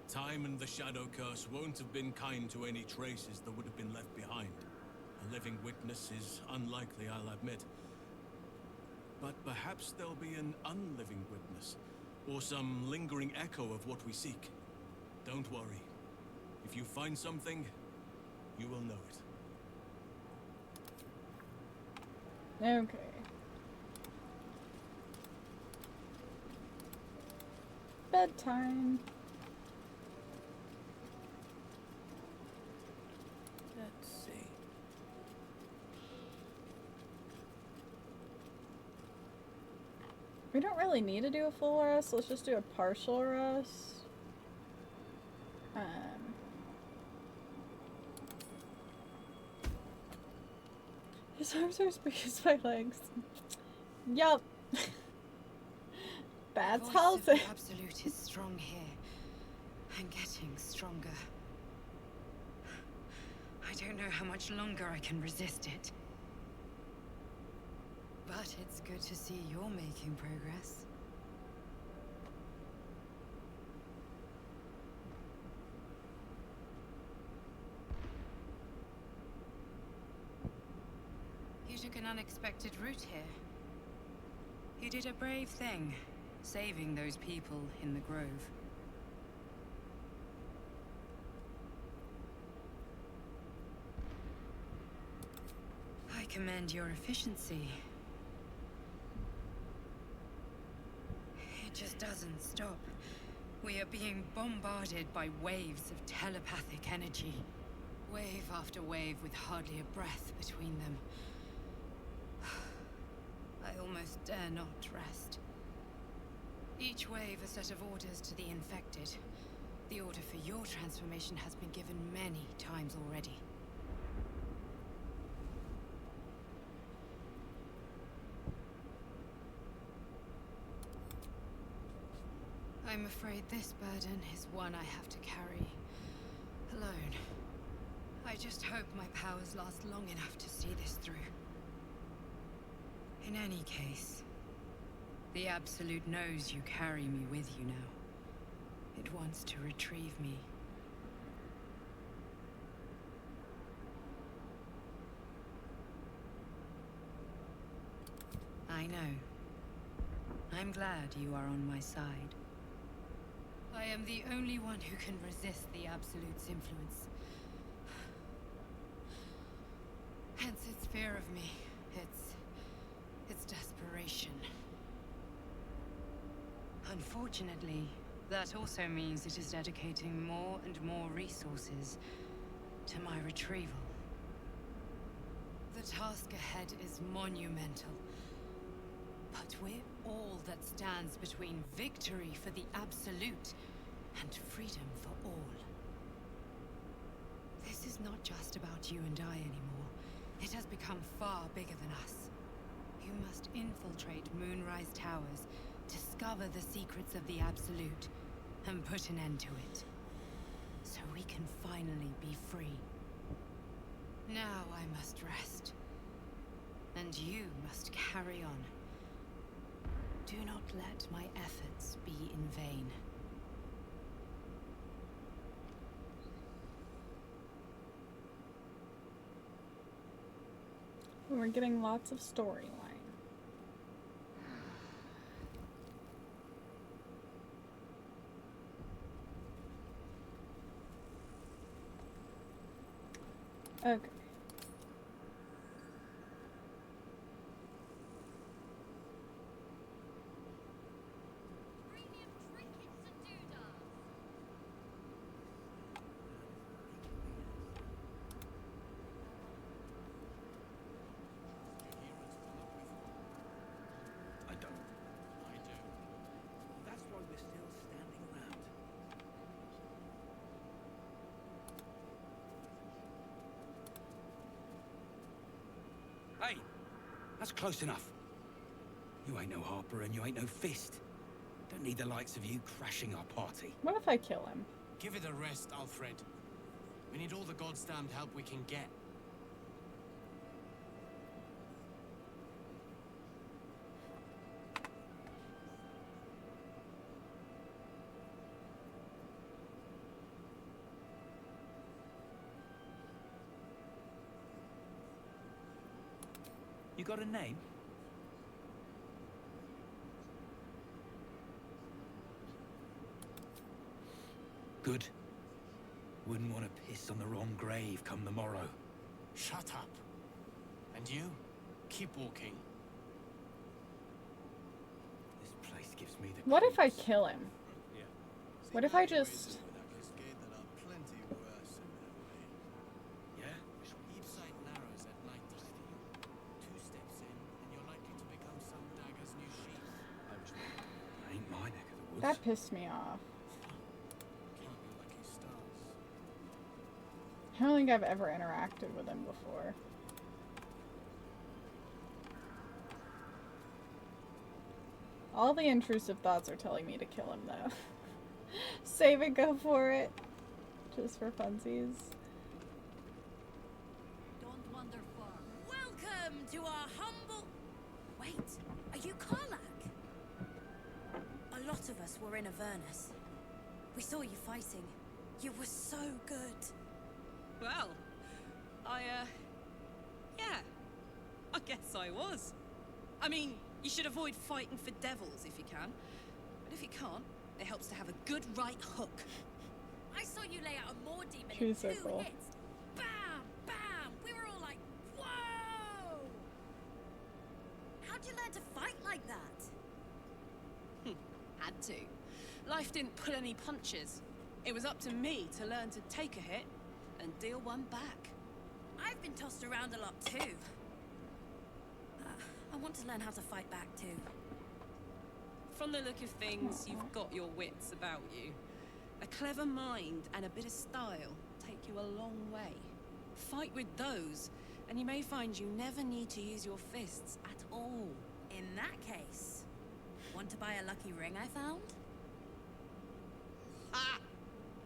Time and the Shadow Curse won't have been kind to any traces that would have been left behind. A living witness is unlikely, I'll admit. But perhaps there'll be an unliving witness, or some lingering echo of what we seek. Don't worry. If you find something, you will know it. Okay. Bedtime. Let's see. We don't really need to do a full rest. Let's just do a partial rest. His arms are as big as my legs. Yup. That's how The Absolute is strong here, and getting stronger. I don't know how much longer I can resist it. But it's good to see you're making progress. You took an unexpected route here. You did a brave thing, saving those people in the grove. I commend your efficiency. It just doesn't stop. We are being bombarded by waves of telepathic energy. Wave after wave with hardly a breath between them. I almost dare not rest. Each wave a set of orders to the infected. The order for your transformation has been given many times already. I'm afraid this burden is one I have to carry alone. I just hope my powers last long enough to see this through. In any case, the Absolute knows you carry me with you now. It wants to retrieve me. I know. I'm glad you are on my side. I am the only one who can resist the Absolute's influence. Hence its fear of me. Its desperation. Unfortunately, That also means it is dedicating more and more resources to my retrieval. The task ahead is monumental. But we're all that stands between victory for the Absolute and freedom for all. This is not just about you and I anymore. It has become far bigger than us. You must infiltrate Moonrise Towers, discover the secrets of the Absolute, and put an end to it. So we can finally be free. Now I must rest. And you must carry on. Do not let my efforts be in vain. We're getting lots of storyline. Okay. I don't. I do. That's why we're still standing around. Hey, that's close enough. You ain't no Harper and you ain't no Fist. Don't need the likes of you crashing our party. What if I kill him? Give it a rest, Alfred. We need all the goddamned help we can get. You got a name? Good. Wouldn't want to piss on the wrong grave come the morrow. Shut up. And you? Keep walking. This place gives me the... What if I kill him? What if I just... Yeah? Each side narrows at night time. 2 steps in, and you're likely to become some dagger's new sheath. Ain't my neck of the woods. That pissed me off. Can't be lucky stars. I don't think I've ever interacted with him before. All the intrusive thoughts are telling me to kill him, though. Save it, go for it. Just for funsies. Don't wander far. Welcome to our humble... Wait, are you Karlak? A lot of us were in Avernus. We saw you fighting. You were so good. Well, yeah. I guess I was. I mean, you should avoid fighting for devils if you can. But if you can't, it helps to have a good right hook. I saw you lay out a Moor demon She in was so 2 cool. hits. Bam! Bam! We were all like, whoa! How'd you learn to fight like that? Had to. Life didn't pull any punches. It was up to me to learn to take a hit and deal one back. I've been tossed around a lot too. I want to learn how to fight back too. From the look of things, you've got your wits about you. A clever mind and a bit of style take you a long way. Fight with those, and you may find you never need to use your fists at all. In that case, want to buy a lucky ring I found? Ha!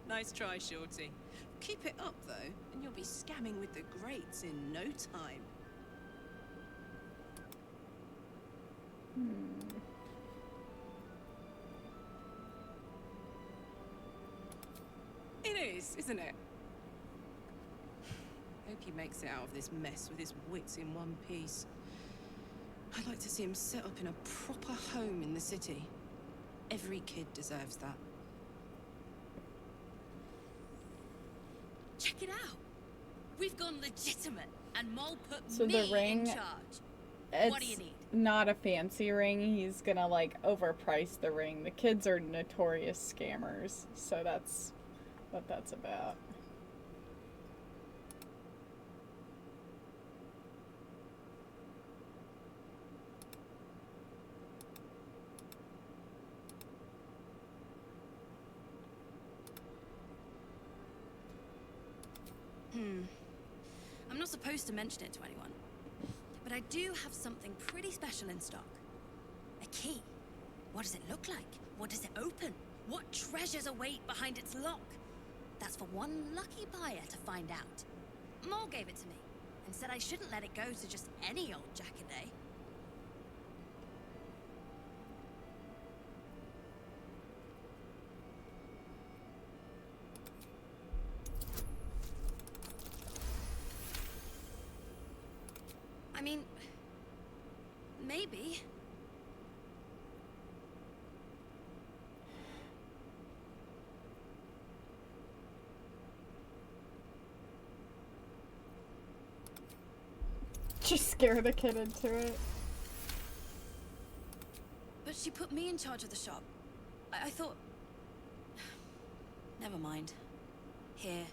Nice try, Shorty. Keep it up, though, and you'll be scamming with the greats in no time. It is, isn't it? Hope he makes it out of this mess with his wits in one piece. I'd like to see him set up in a proper home in the city. Every kid deserves that. Check it out. We've gone legitimate, and Mol put So me the ring in charge. What do you It's need? not a fancy ring. He's gonna like overprice the ring. The kids are notorious scammers, so that's what that's about. I'm not supposed to mention it to anyone, but I do have something pretty special in stock. A key. What does it look like? What does it open? What treasures await behind its lock? That's for one lucky buyer to find out. Mole gave it to me and said I shouldn't let it go to just any old jackaday. I mean, maybe. Just scare the kid into it. But she put me in charge of the shop. I thought... Never mind. Here.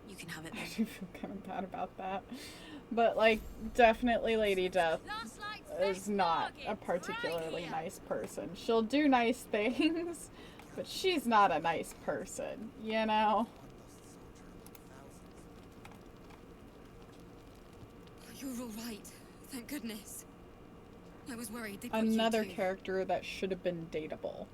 You can have it I then. do feel kind of bad about that. But, like, definitely Lady Death is not a particularly nice person. She'll do nice things, but she's not a nice person, you know? You're all right. Thank goodness. I was worried they'd got you Another too. character that should have been dateable.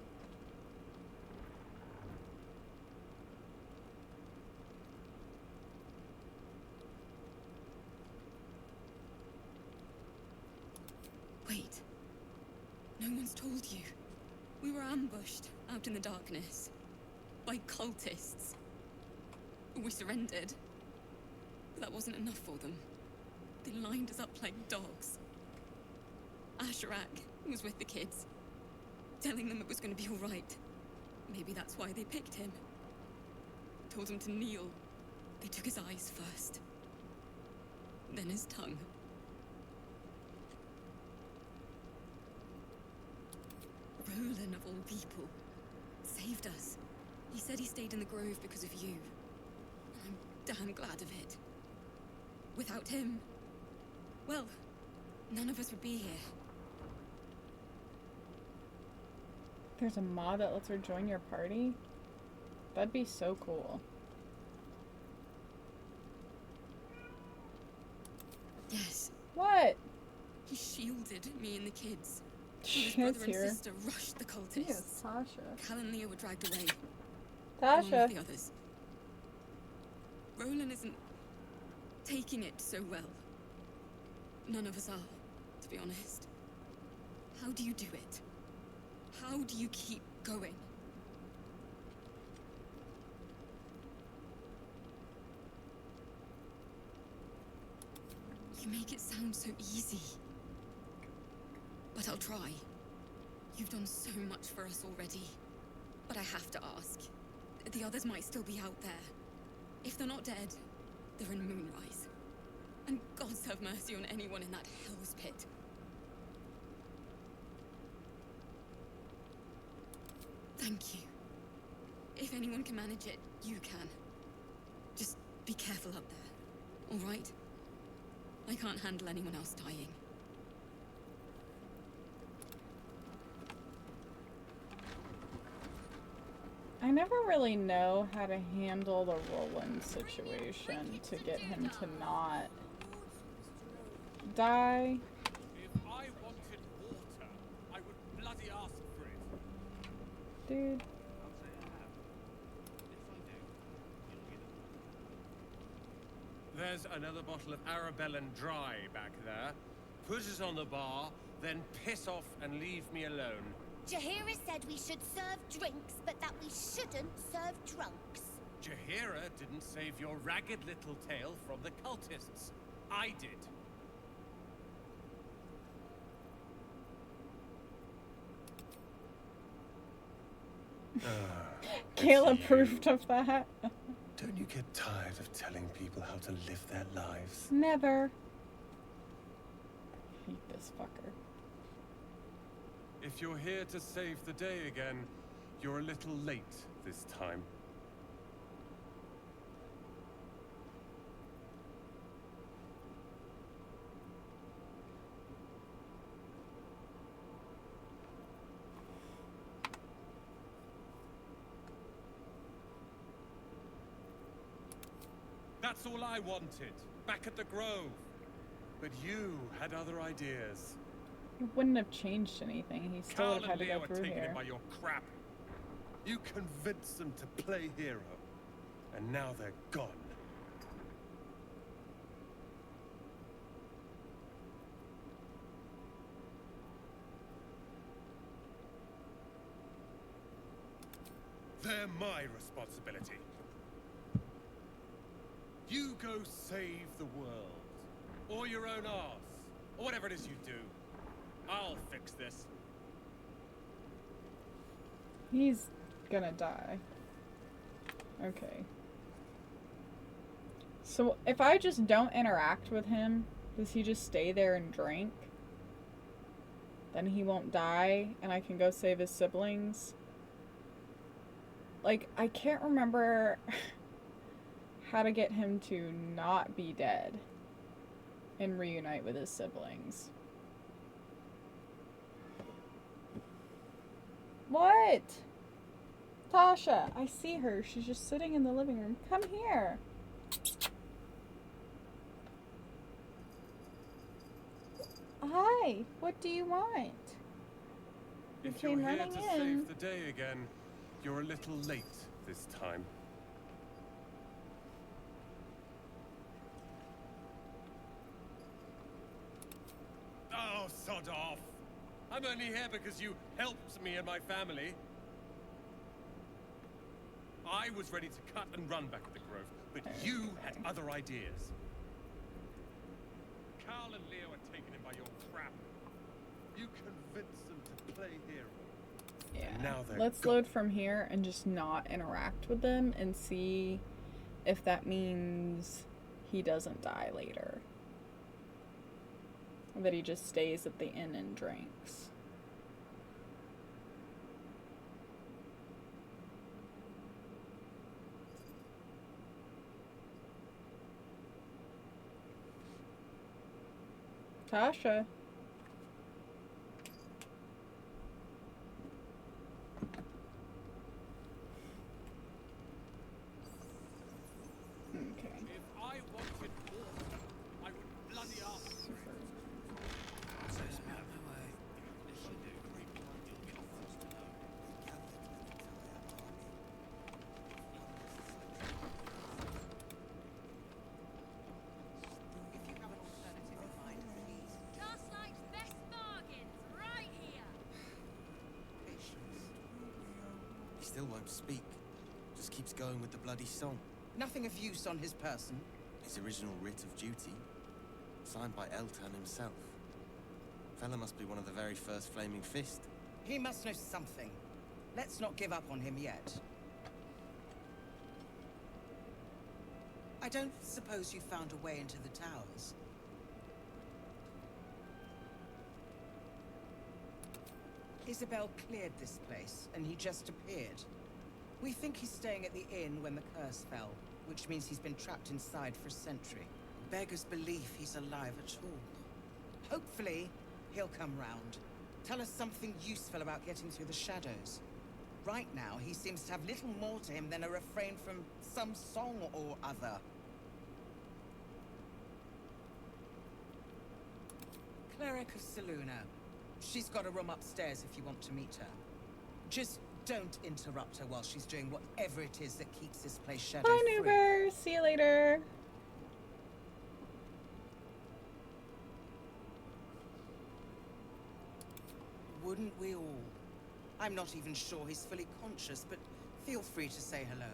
Wait. No one's told you. We were ambushed out in the darkness by cultists. We surrendered. But that wasn't enough for them. They lined us up like dogs. Asherak was with the kids, telling them it was going to be all right. Maybe that's why they picked him. Told him to kneel. They took his eyes first, then his tongue. Roland, of all people, saved us. He said he stayed in the grove because of you. I'm damn glad of it. Without him, well, none of us would be here. There's a mod that lets her join your party? That'd be so cool. Yes. What? He shielded me and the kids. She His is brother and here. sister rushed the cultists. Yes, Tasha. Cal and Leah were dragged away. Along Tasha. with the others. Roland isn't taking it so well. None of us are, to be honest. How do you do it? How do you keep going? You make it sound so easy. But I'll try. You've done so much for us already. But I have to ask. The others might still be out there. If they're not dead, they're in Moonrise. And gods have mercy on anyone in that hell's pit. Thank you. If anyone can manage it, you can. Just be careful up there, all right? I can't handle anyone else dying. I never really know how to handle the Roland situation to get him to not die. If I wanted water, I would bloody ask for it. Dude. There's another bottle of Arabellan Dry back there. Put it on the bar, then piss off and leave me alone. Jahira said we should serve drinks, but that we shouldn't serve drunks. Jahira didn't save your ragged little tail from the cultists. I did. Kayla approved of that. Don't you get tired of telling people how to live their lives? Never. Hate this fucker. If you're here to save the day again, you're a little late this time. That's all I wanted, back at the Grove. But you had other ideas. He wouldn't have changed anything. He still would have had to go were through taken in here. by your crap. You convinced them to play hero, and now they're gone. They're my responsibility. You go save the world, or your own arse, or whatever it is you do. I'll fix this. He's gonna die. Okay. So if I just don't interact with him, does he just stay there and drink? Then he won't die and I can go save his siblings? Like, I can't remember how to get him to not be dead and reunite with his siblings. What? Tasha, I see her. She's just sitting in the living room. Come here. Hi, what do you want? If You you're came here running to in. save the day again, you're a little late this time. Oh, sod off! I'm only here because you helped me and my family. I was ready to cut and run back at the Grove, but you had other ideas. Carl and Leo were taken in by your crap. You convinced them to play hero. Yeah. And now they're Let's gone. load from here and just not interact with them and see if that means he doesn't die later. Or that he just stays at the inn and drinks. Tasha. Okay. If I wanted water, I would bloody ask for it. Gaslight's best bargains, right here. He still won't speak. Just keeps going with the bloody song. Nothing of use on his person. His original writ of duty. Signed by Eltan himself. Fella must be one of the very first Flaming Fist. He must know something. Let's not give up on him yet. I don't suppose you found a way into the towers? Isabel cleared this place, and he just appeared. We think he's staying at the inn when the curse fell, which means he's been trapped inside for a century. Beggars believe he's alive at all. Hopefully, he'll come round. Tell us something useful about getting through the shadows. Right now, he seems to have little more to him than a refrain from some song or other. Cleric of Saluna. She's got a room upstairs if you want to meet her. Just don't interrupt her while she's doing whatever it is that keeps this place shadow-free. Bye, Noober. See you later. Wouldn't we all? I'm not even sure he's fully conscious, but feel free to say hello.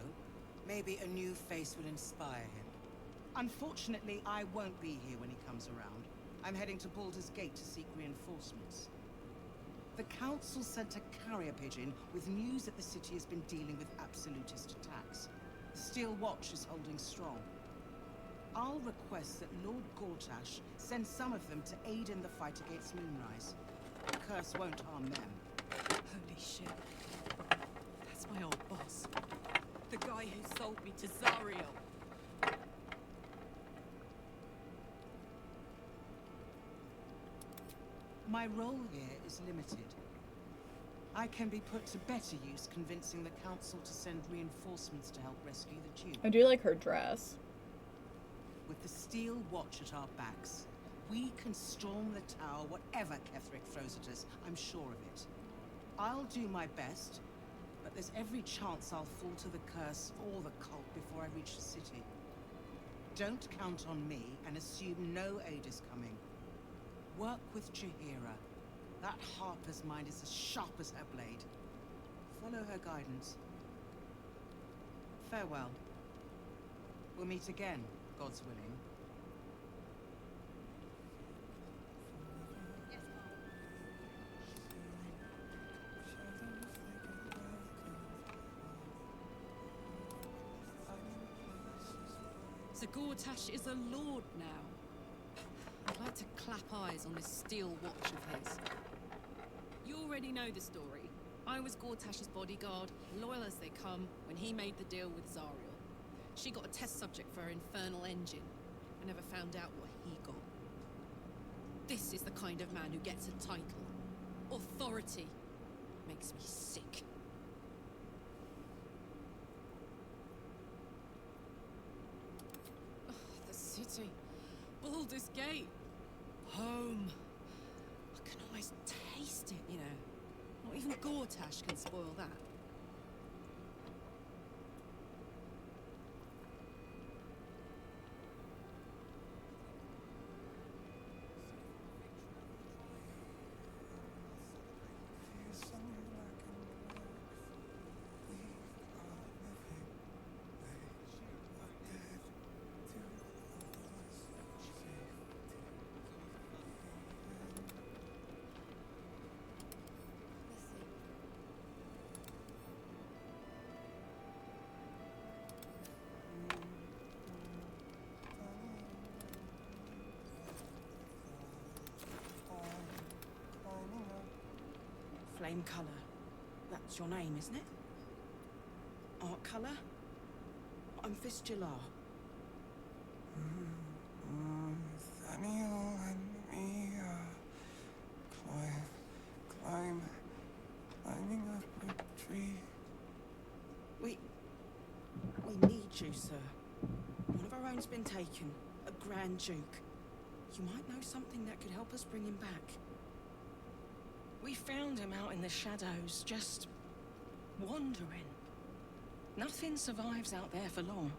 Maybe a new face will inspire him. Unfortunately, I won't be here when he comes around. I'm heading to Baldur's Gate to seek reinforcements. The Council sent a carrier pigeon with news that the city has been dealing with absolutist attacks. The Steel Watch is holding strong. I'll request that Lord Gortash send some of them to aid in the fight against Moonrise. The curse won't harm them. Holy shit. That's my old boss. The guy who sold me to Zariel. My role here is limited. I can be put to better use convincing the council to send reinforcements to help rescue the Duke. I do like her dress. With the Steel Watch at our backs, we can storm the tower whatever Ketherick throws at us. I'm sure of it. I'll do my best, but there's every chance I'll fall to the curse or the cult before I reach the city. Don't count on me and assume no aid is coming. Work with Jaheira. That Harper's mind is as sharp as her blade. Follow her guidance. Farewell. We'll meet again, God's willing. So Gortash is a lord now. I'd like to clap eyes on this steel watch of his. You already know the story. I was Gortash's bodyguard, loyal as they come, when he made the deal with Zariel. She got a test subject for her infernal engine. I never found out what he got. This is the kind of man who gets a title. Authority. Makes me sick. Ugh, the city. Baldur's Gate. Home. I can almost taste it, you know. Not even Gortash can spoil that. Flame colour. That's your name, isn't it? Art colour? I'm Fistula. Nathaniel and me, climbing up a tree. We need you, sir. One of our own's been taken, a Grand Duke. You might know something that could help us bring him back. We found him out in the shadows, just wandering. Nothing survives out there for long.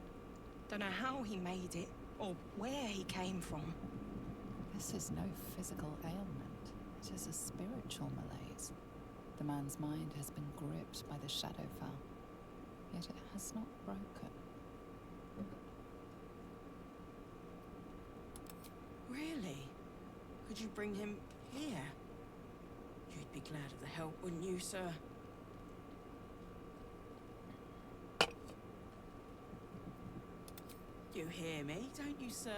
Don't know how he made it, or where he came from. This is no physical ailment. It is a spiritual malaise. The man's mind has been gripped by the Shadowfell, yet it has not broken. Really? Could you bring him here? You'd be glad of the help, wouldn't you, sir? You hear me, don't you, sir?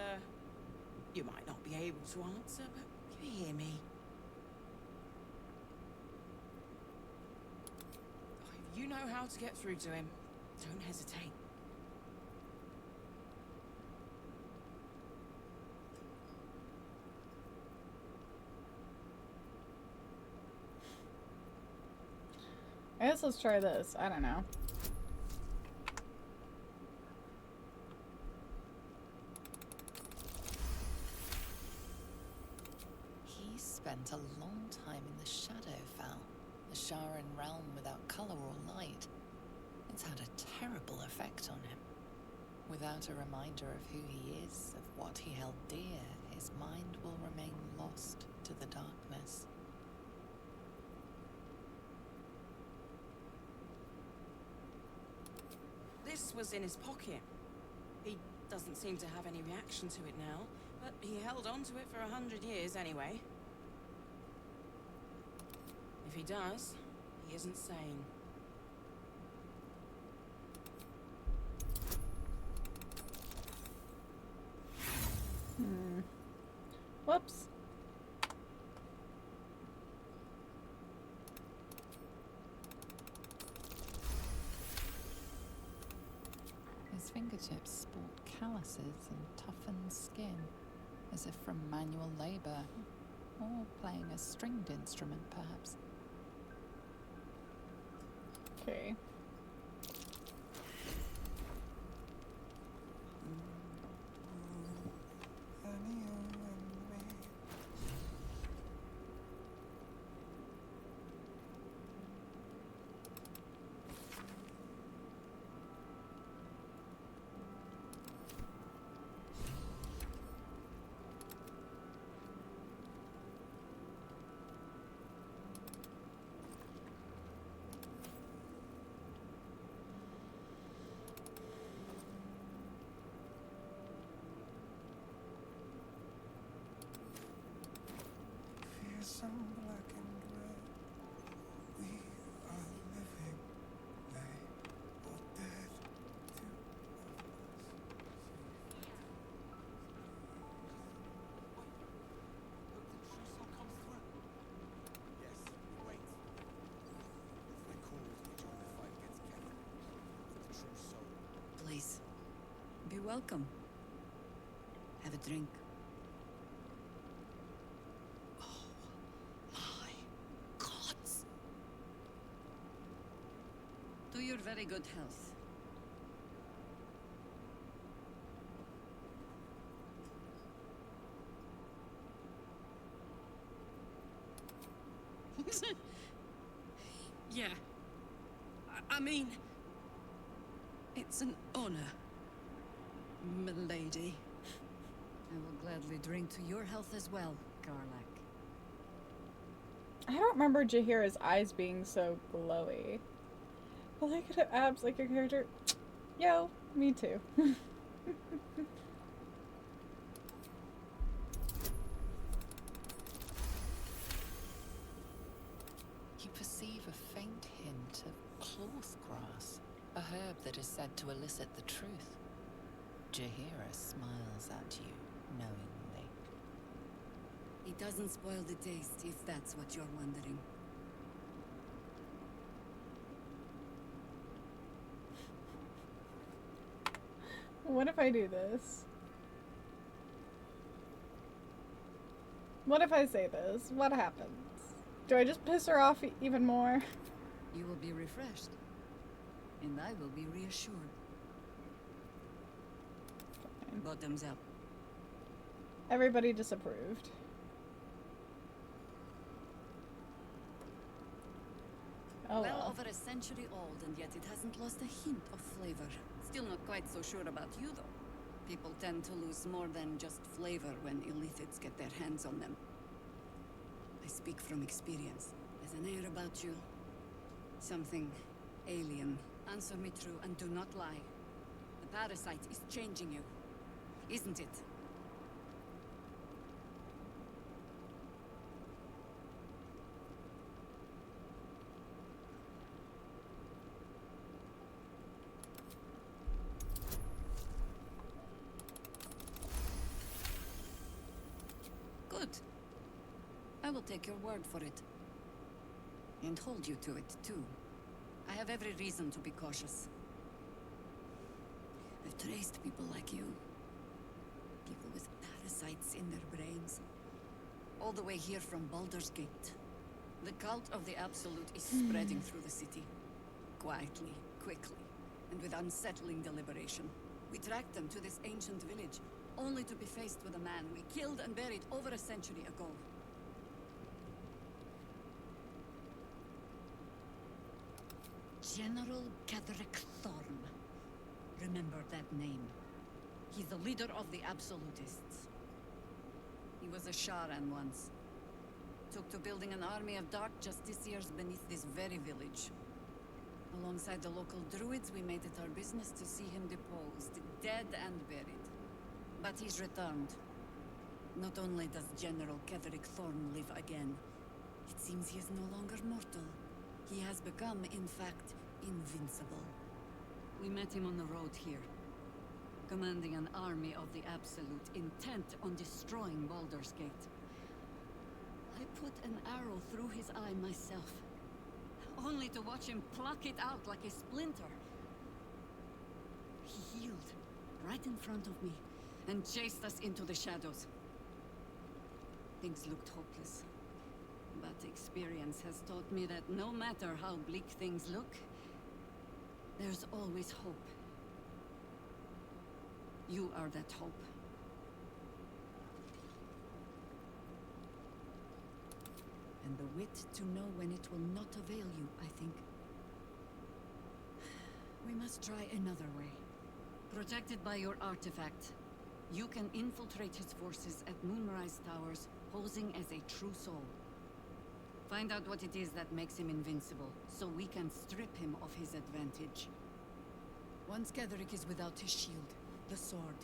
You might not be able to answer, but you hear me. If you know how to get through to him, don't hesitate. I guess let's try this. I don't know. He spent a long time in the Shadowfell, a Sharan realm without color or light. It's had a terrible effect on him. Without a reminder of who he is, of what he held dear, his mind will remain lost to the darkness. This was in his pocket. He doesn't seem to have any reaction to it now, but he held on to it for 100 years anyway. If he does, he isn't sane. Whoops. His fingertips sport calluses and toughened skin, as if from manual labor, or playing a stringed instrument, perhaps. Okay. Fearsome black and red. We are living, they or dead. Two of us. Yes, we wait. If we're called, we join the fight against Kevin. For the true soul. Please, be welcome. Have a drink. My gods! To your very good health. Yeah. I mean, it's an honor, milady. I will gladly drink to your health as well, Garlac. I don't remember Jaheira's eyes being so glowy. But look at her abs like your character. Yo, me too. You perceive a faint hint of cloth grass, a herb that is said to elicit the truth. Jaheira smiles at you knowingly. It doesn't spoil the taste, if that's what you're wondering. What if I do this? What if I say this? What happens? Do I just piss her off even more? You will be refreshed. And I will be reassured. Fine. Bottoms up. Everybody disapproved. Oh Well, well. over a century old, and yet it hasn't lost a hint of flavor. Still not quite so sure about you, though. People tend to lose more than just flavor when illithid get their hands on them. I speak from experience. There's an air about you. Something alien. Answer me true and do not lie. The parasite is changing you, isn't it? Good. I will take your word for it. And hold you to it, too. I have every reason to be cautious. I've traced people like you. People with parasites in their brains. All the way here from Baldur's Gate. The cult of the Absolute is spreading through the city. Quietly, quickly, and with unsettling deliberation. We tracked them to this ancient village, only to be faced with a man we killed and buried over a century ago. General Ketherick Thorn. Remember that name. He's the leader of the Absolutists. He was a Sharan once. Took to building an army of dark justiciars beneath this very village. Alongside the local druids, we made it our business to see him deposed, dead and buried. But he's returned. Not only does General Ketherick Thorn live again, it seems he is no longer mortal. He has become, in fact, invincible. We met him on the road here. commanding an army of the Absolute intent on destroying Baldur's Gate. I put an arrow through his eye myself, only to watch him pluck it out like a splinter. He healed right in front of me and chased us into the shadows. Things looked hopeless, but experience has taught me that no matter how bleak things look, there's always hope. You are that hope. And the wit to know when it will not avail you, I think. We must try another way. Protected by your artifact, you can infiltrate his forces at Moonrise Towers, posing as a true soul. Find out what it is that makes him invincible, so we can strip him of his advantage. Once Getherick is without his shield, the sword,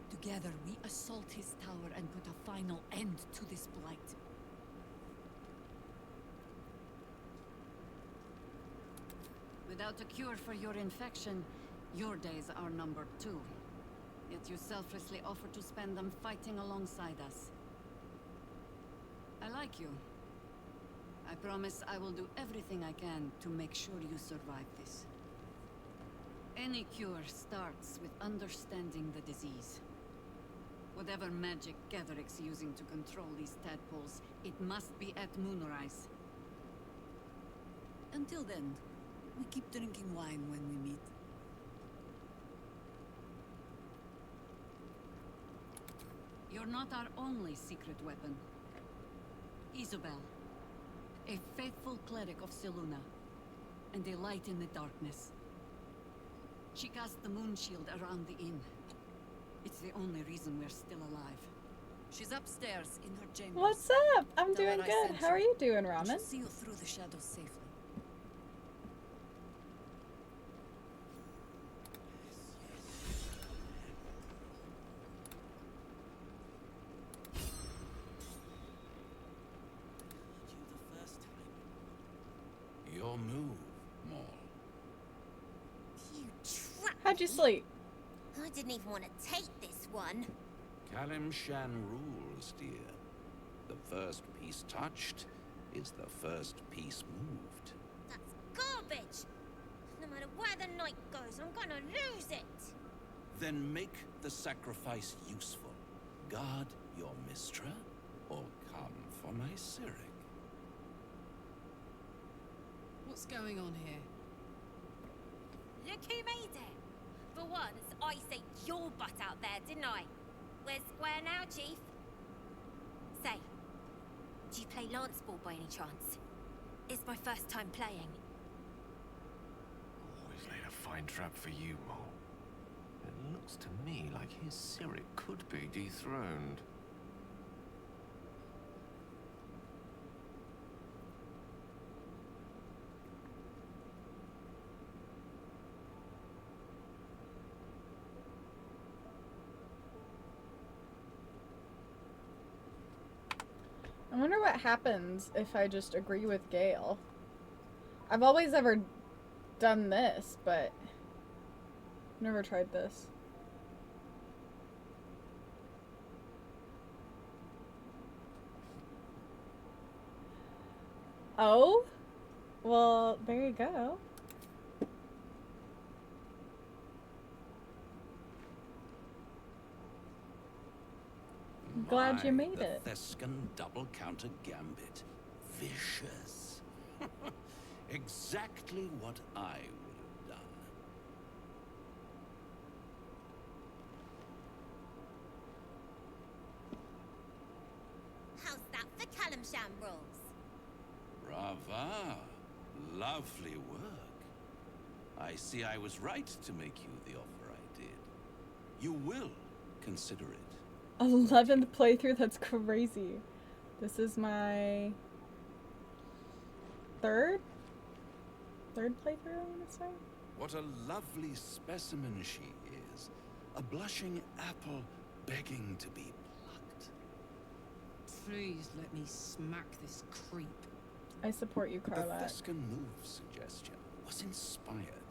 together we assault his tower and put a final end to this blight. Without a cure for your infection, your days are numbered too. Yet you selflessly offer to spend them fighting alongside us. I like you. I promise I will do everything I can to make sure you survive this. Any cure starts with understanding the disease. Whatever magic Getherick's using to control these tadpoles, it must be at Moonrise. Until then, we keep drinking wine when we meet. You're not our only secret weapon. Isabel, a faithful cleric of Selûne, and a light in the darkness. She cast the moon shield around the inn. It's the only reason we're still alive. She's upstairs in her chambers. What's up? I'm doing good. How are you doing, Ramen? She'll see you through the shadows safely. Your move, Maul. You trapped How'd you me. sleep? I didn't even want to take this one. Kalimshan rules, dear. The first piece touched is the first piece moved. That's garbage. No matter where the night goes, I'm gonna lose it. Then make the sacrifice useful. Guard your Mistra, or come for my Cyric. What's going on here? Look who made it. For once, I saved your butt out there, didn't I? We're square now, Chief. Say, do you play lance ball by any chance? It's my first time playing. Always laid a fine trap for you, Mole. It looks to me like his Cyric could be dethroned. I wonder what happens if I just agree with Gale. I've always ever done this, but never tried this. Oh? Well, there you go. I'm glad you made it. The Thescan double counter gambit. Vicious. Exactly what I would have done. How's that for Kalimshan rules? Brava. Lovely work. I see I was right to make you the offer I did. You will consider it. 11th playthrough? That's crazy. This is my third playthrough, I want to say. What a lovely specimen she is. A blushing apple begging to be plucked. Please let me smack this creep. I support you, The Carla. Thescan move suggestion was inspired.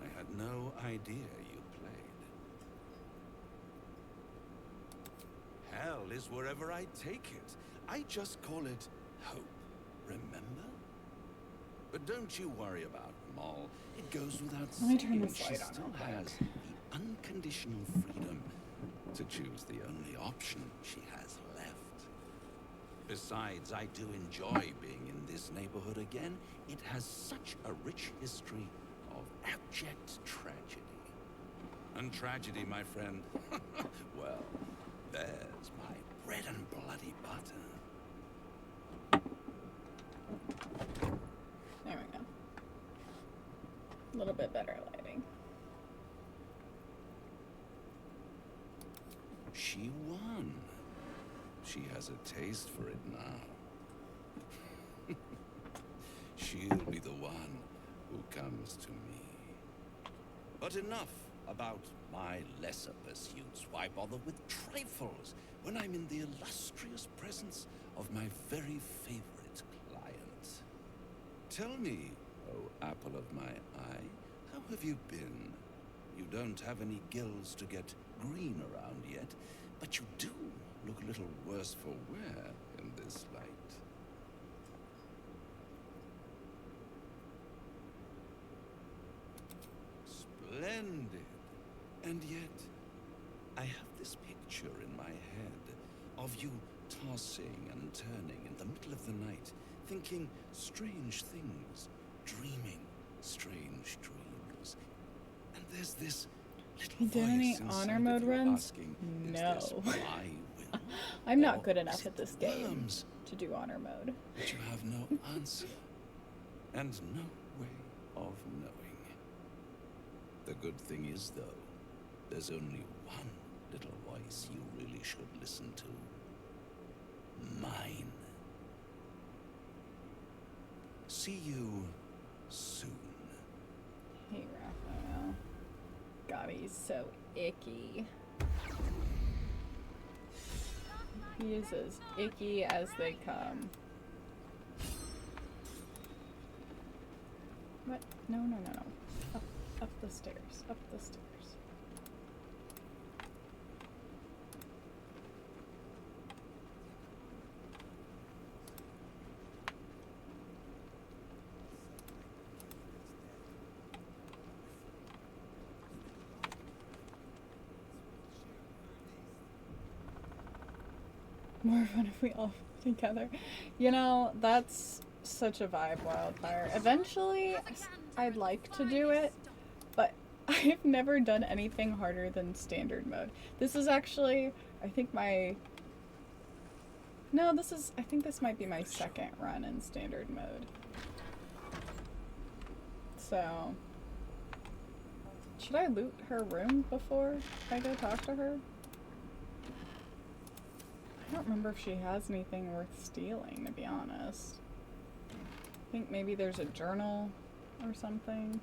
I had no idea you played. hell is wherever I take it. I just call it hope, remember? But don't you worry about Moll. It goes without Let me turn saying this she light on still real quick. has the unconditional freedom to choose the only option she has left. Besides, I do enjoy being in this neighborhood again. It has such a rich history of abject tragedy. And tragedy, my friend, well, there's my bread and bloody butter. There we go. A little bit better lighting. She won. She has a taste for it now. She'll be the one who comes to me. But enough about my lesser pursuits. Why bother with trifles when I'm in the illustrious presence of my very favorite client? Tell me, oh apple of my eye, how have you been? You don't have any gills to get green around yet, but you do look a little worse for wear in this light. Splendid. And yet, I have this picture in my head of you tossing and turning in the middle of the night, thinking strange things, dreaming strange dreams. And there's this You did any honor mode runs? No. I'm not good enough at this game to do honor mode. But you have no answer and no way of knowing. The good thing is, though, there's only one little voice you really should listen to. Mine. See you soon. Hey, Raphael. God, he's so icky. He is as icky as they come. What? No, no, no, no. Up the stairs. Up the stairs. More fun if we all together. You know, that's such a vibe, Wildfire. Eventually, I'd like to do it, but I've never done anything harder than standard mode. This is actually, I think my... No, this is, I think this might be my second run in standard mode. So... Should I loot her room before I go talk to her? I don't remember if she has anything worth stealing, to be honest. I think maybe there's a journal or something.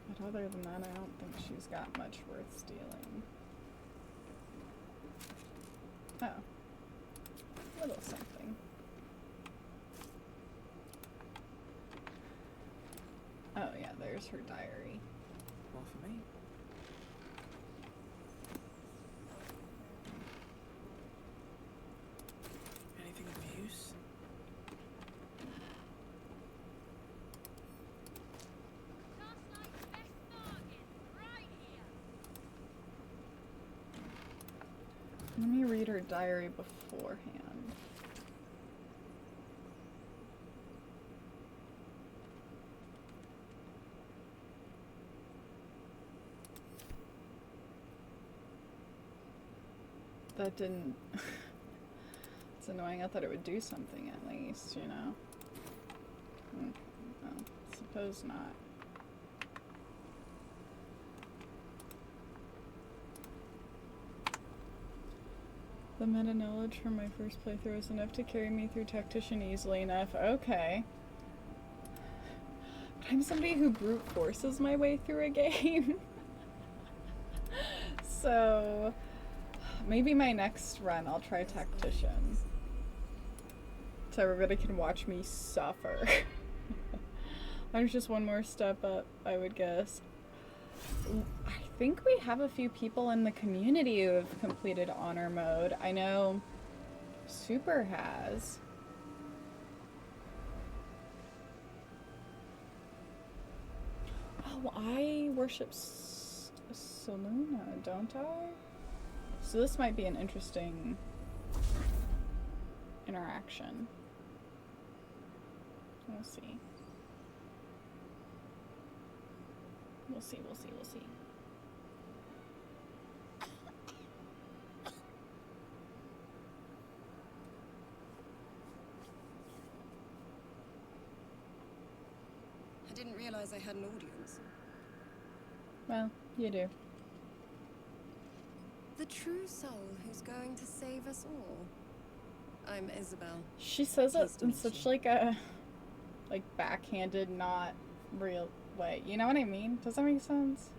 But other than that, I don't think she's got much worth stealing. Oh. A little something. Oh yeah, there's her diary. More for me? Anything of use? Let me read her diary beforehand. That didn't... It's annoying. I thought it would do something at least, you know? No, suppose not. The meta knowledge from my first playthrough is enough to carry me through Tactician easily enough. Okay. But I'm somebody who brute forces my way through a game. So... maybe my next run I'll try Tactician. So everybody can watch me suffer. There's just one more step up, I would guess. I think we have a few people in the community who have completed honor mode. I know Super has. Oh, I worship Seluna, don't I? So this might be an interesting interaction. We'll see. We'll see, we'll see, we'll see. I didn't realize I had an audience. Well, you do. The true soul who's going to save us all. I'm Isabel. She says it Pleased to in meet such you. like a backhanded, not real way. You know what I mean? Does that make sense?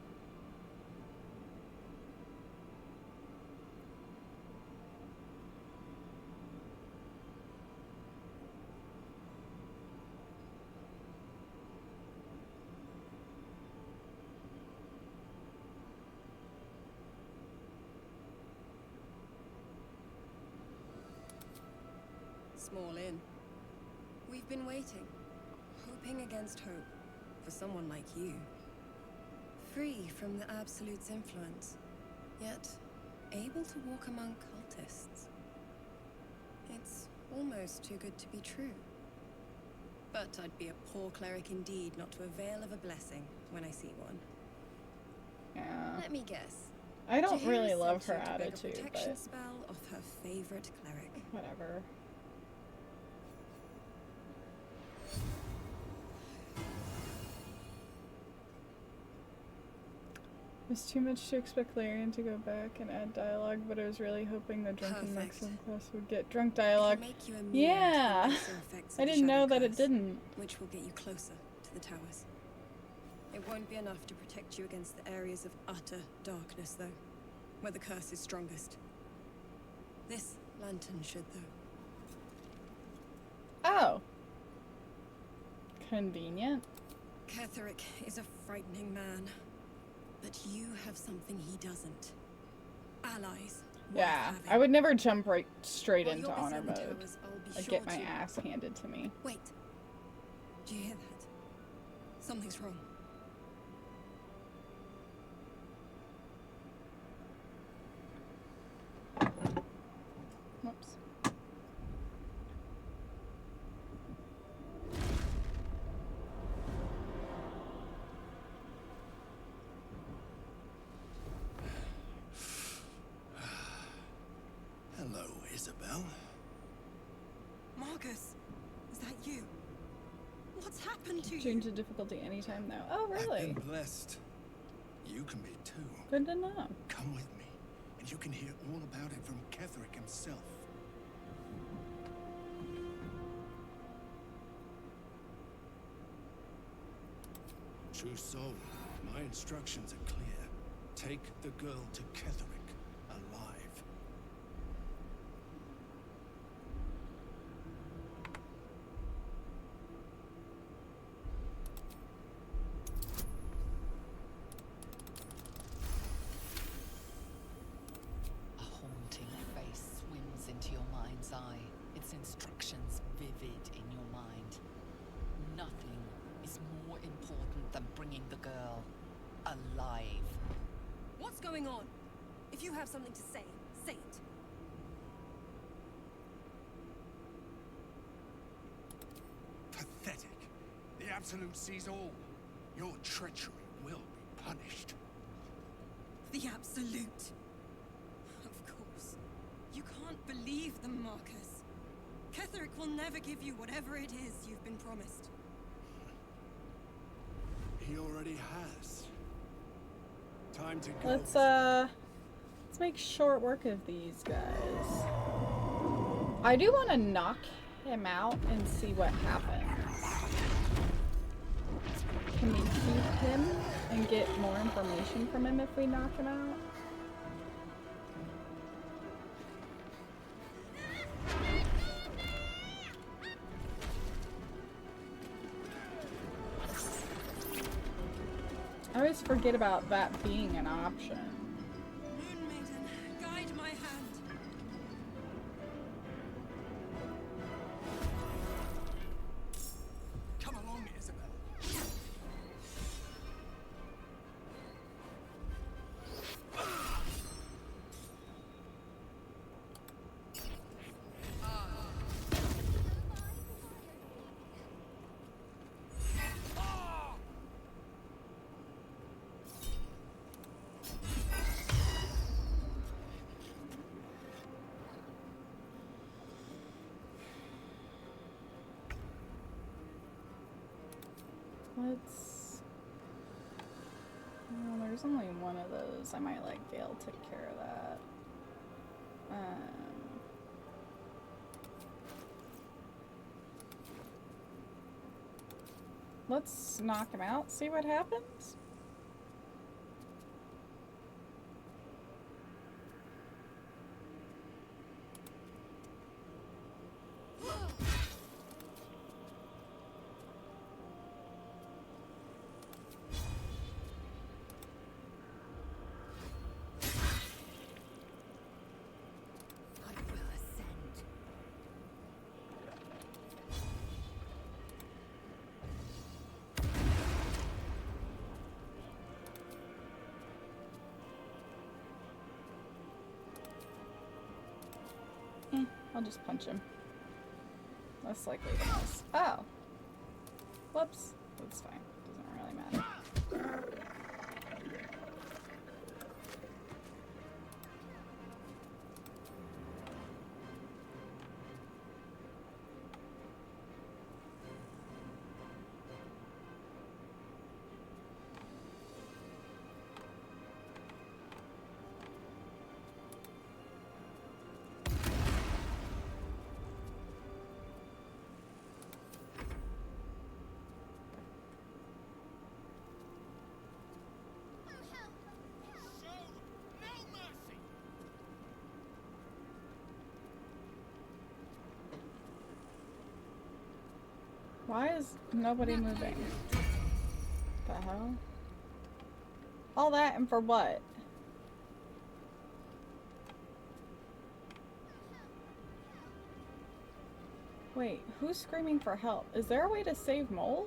Small inn. We've been waiting, hoping against hope, for someone like you. Free from the Absolute's influence, yet able to walk among cultists. It's almost too good to be true. But I'd be a poor cleric indeed not to avail of a blessing when I see one. Yeah. Let me guess. I don't Jaheira really sent love her you to beg a attitude, protection but spell of her favorite cleric. whatever. It was too much to expect Larian to go back and add dialogue, but I was really hoping the drunken Perfect. Maxim class would get drunk dialogue. It'll make you immune Yeah, to the lesser effects of I the didn't know shadow that it curse, didn't. which will get you closer to the towers. It won't be enough to protect you against the areas of utter darkness, though, where the curse is strongest. This lantern should, though. Oh. Convenient. Ketheric is a frightening man, but you have something he doesn't. Allies. worth Yeah, having. I would never jump right straight While into you're busy honor on the mode. towers, I'll be I'd sure get my to- ass handed to me. Wait. Do you hear that? Something's wrong. Whoops. Hello, Isabel. Marcus, is that you? What's happened to you? Change the difficulty anytime now. Oh, I've really? been blessed. You can be too. Good to know. Come with me, and you can hear all about it from Ketheric himself. True soul, my instructions are clear. Take the girl to Ketheric alive. A haunting face swims into your mind's eye, its instructions vivid in your mind. Nothing is more important than bringing the girl alive. What's going on? If you have something to say, say it. Pathetic. The Absolute sees all. Your treachery will be punished. The Absolute. Of course. You can't believe them, Marcus. Ketheric will never give you whatever it is you've been promised. He already has. Time to go. Let's make short work of these guys. I do want to knock him out and see what happens. Can we keep him and get more information from him if we knock him out? I always forget about that being an option. Moon Maiden, guide my hand. Come along, Isabel. Let's... Well, there's only one of those. I might like be able to take care of that. Let's knock him out, see what happens. I'll just punch him. Less likely than this. Oh! Whoops. That's fine. Doesn't really matter. Why is nobody moving? The hell? All that and for what? Wait, who's screaming for help? Is there a way to save Mole?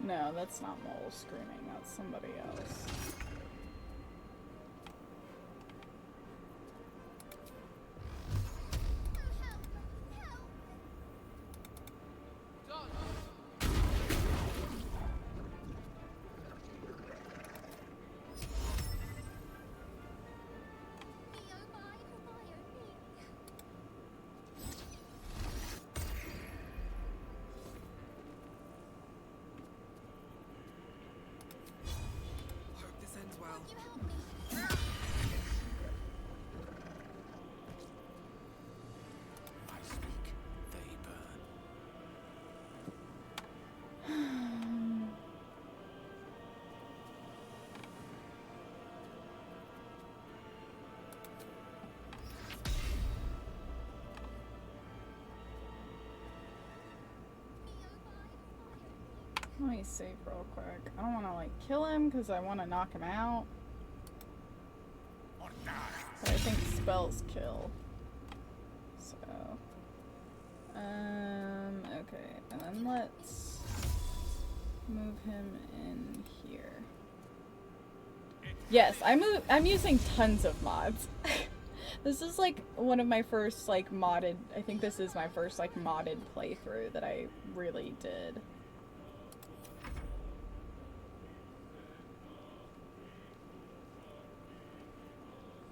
No, that's not Mole screaming, that's somebody else. Let me save real quick. I don't want to like kill him because I want to knock him out. But I think spells kill. So, okay, and then let's move him in here. Yes, I'm using tons of mods. This is like one of my first like modded. I think this is my first like modded playthrough that I really did.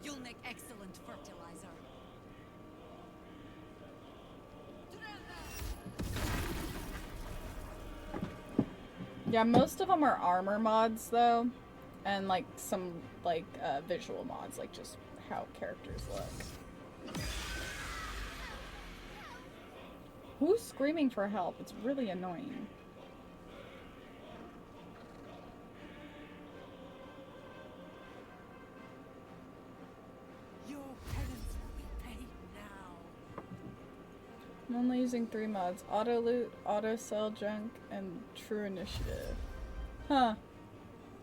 You'll make excellent fertilizer. Yeah, most of them are armor mods though, and like some like visual mods, like just how characters look. Who's screaming for help? It's really annoying. Your penance will be paid now. I'm only using 3 mods. Auto loot, auto sell junk, and true initiative. Huh.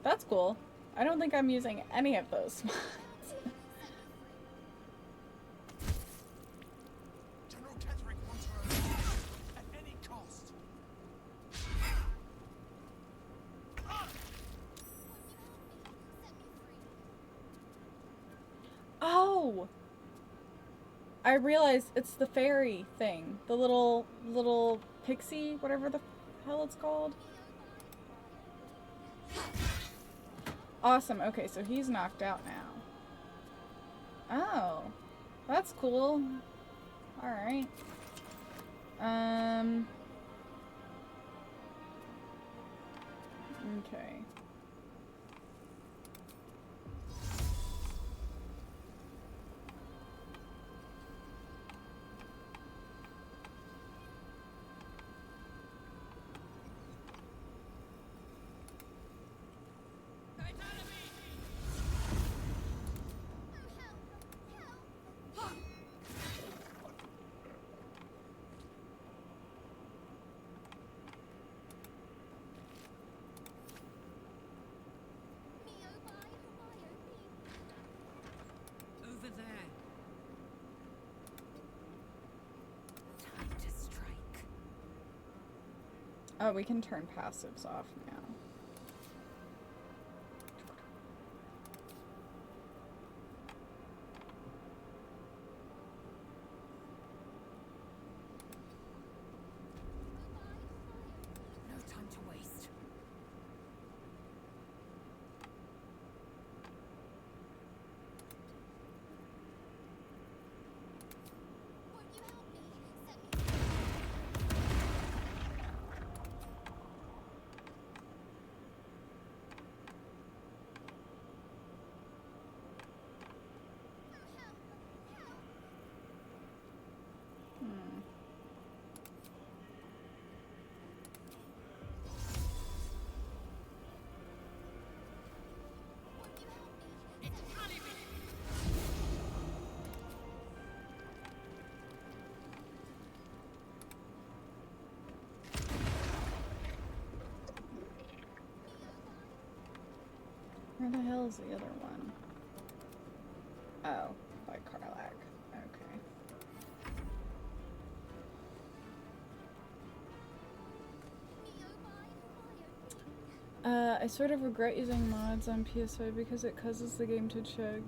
That's cool. I don't think I'm using any of those mods. General Kettering wants her at any cost. Oh! I realized it's the fairy thing. The little pixie, whatever the hell it's called. Awesome. Okay, so he's knocked out now. Oh. That's cool. Alright. Okay. Over there. Time to strike. Oh, we can turn passives off now. No time to waste. Where the hell is the other one? Oh, by Karlak. Okay. I sort of regret using mods on PS5 because it causes the game to chug.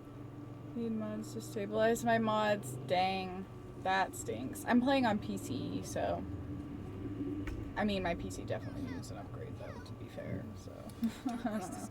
Need mods to stabilize my mods. Dang. That stinks. I'm playing on PC, so... I mean, my PC definitely needs an upgrade, though, to be fair, so... I don't know.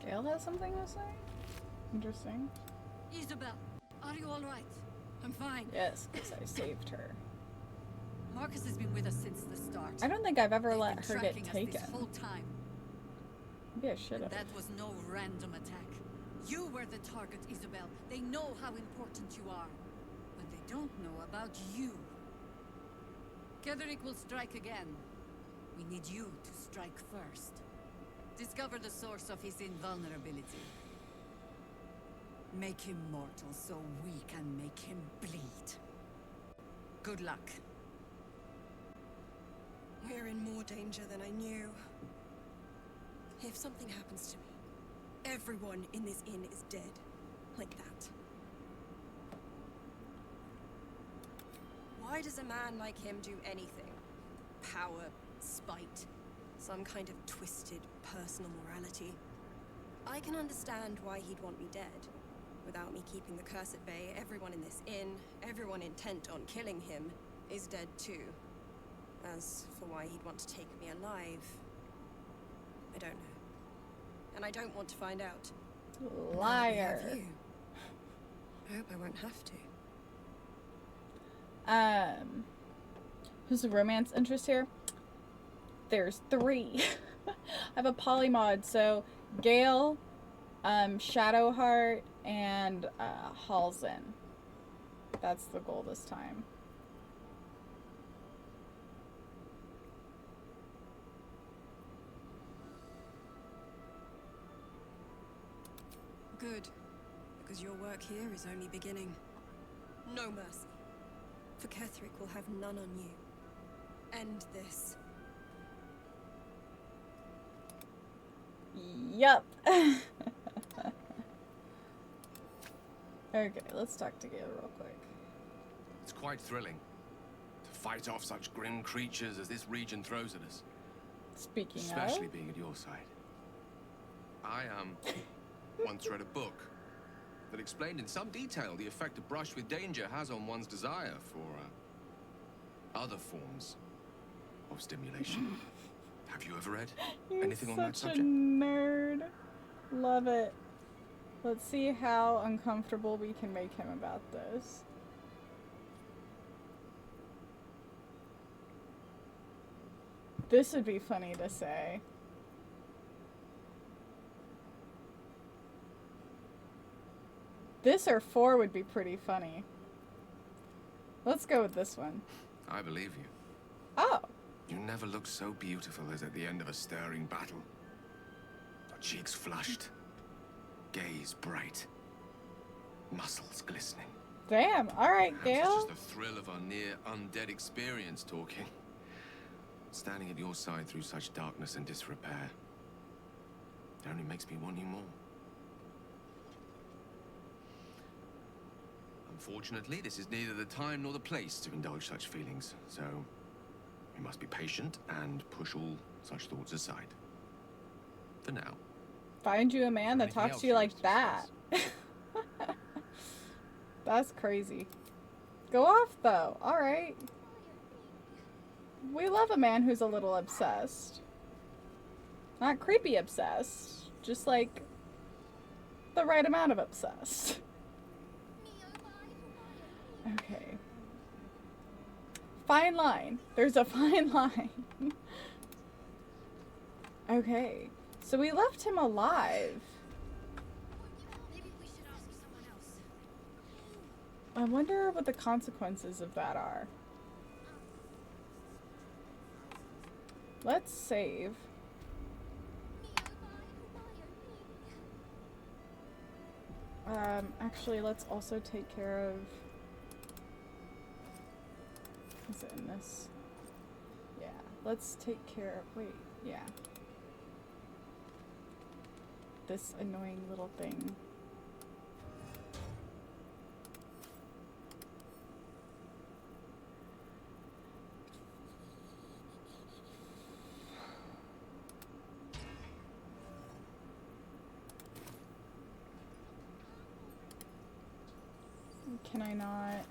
Gale has something to say? Interesting. Isabel, are you all right? I'm fine. Yes, because I saved her. Marcus has been with us since the start. I don't think I've ever They've let been her tracking get us taken. this whole time. Maybe I should have. That was no random attack. You were the target, Isabel. They know how important you are. But they don't know about you. Ketherick will strike again. We need you to strike first. Discover the source of his invulnerability. Make him mortal so we can make him bleed. Good luck. We're in more danger than I knew. If something happens to me, everyone in this inn is dead. Like that. Why does a man like him do anything? Power, spite, some kind of twisted personal morality. I can understand why he'd want me dead. Without me keeping the curse at bay, everyone in this inn, everyone intent on killing him, is dead too. As for why he'd want to take me alive, I don't know. And I don't want to find out. Liar. Now that we have you, I hope I won't have to. Who's the romance interest here? There's 3. I have a polymod, so Gale, Shadowheart, and Halsin. That's the goal this time. Good, because your work here is only beginning. No mercy. For Ketheric will have none on you. End this. Yup. Okay, let's talk to Gale real quick. It's quite thrilling to fight off such grim creatures as this region throws at us. Speaking Especially of, being at your side. I once read a book that explained in some detail the effect a brush with danger has on one's desire for other forms of stimulation. Have you ever read anything on that such a subject? nerd. Love it. Let's see how uncomfortable we can make him about this. This would be funny to say. This or 4 would be pretty funny. Let's go with this one. I believe you. Oh. You never looked so beautiful as at the end of a stirring battle. Your cheeks flushed, gaze bright, muscles glistening. Damn. All right, Perhaps it's Gale. just the thrill of our near undead experience talking. Standing at your side through such darkness and disrepair. It only makes me want you more. Unfortunately, this is neither the time nor the place to indulge such feelings, so we must be patient and push all such thoughts aside. For now. Find you a man that Anything talks else to you you like wish to that. That's crazy. Go off, though. All right. We love a man who's a little obsessed. Not creepy obsessed. Just like the right amount of obsessed. Okay. Fine line. There's a fine line. Okay. So we left him alive. Maybe we should ask someone else. I wonder what the consequences of that are. Let's save. Actually, let's also take care of... Is it in this? Yeah, let's take care of... Wait, yeah. This annoying little thing. Can I not?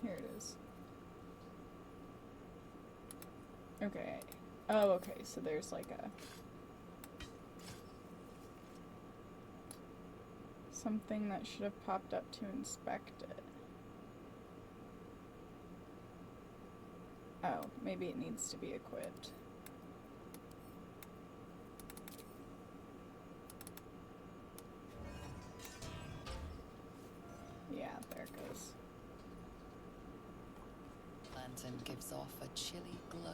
Here it is. Okay. Oh, okay. So there's like a... something that should have popped up to inspect it. Oh, maybe it needs to be equipped. Yeah, there it goes. Lantern gives off a chilly glow,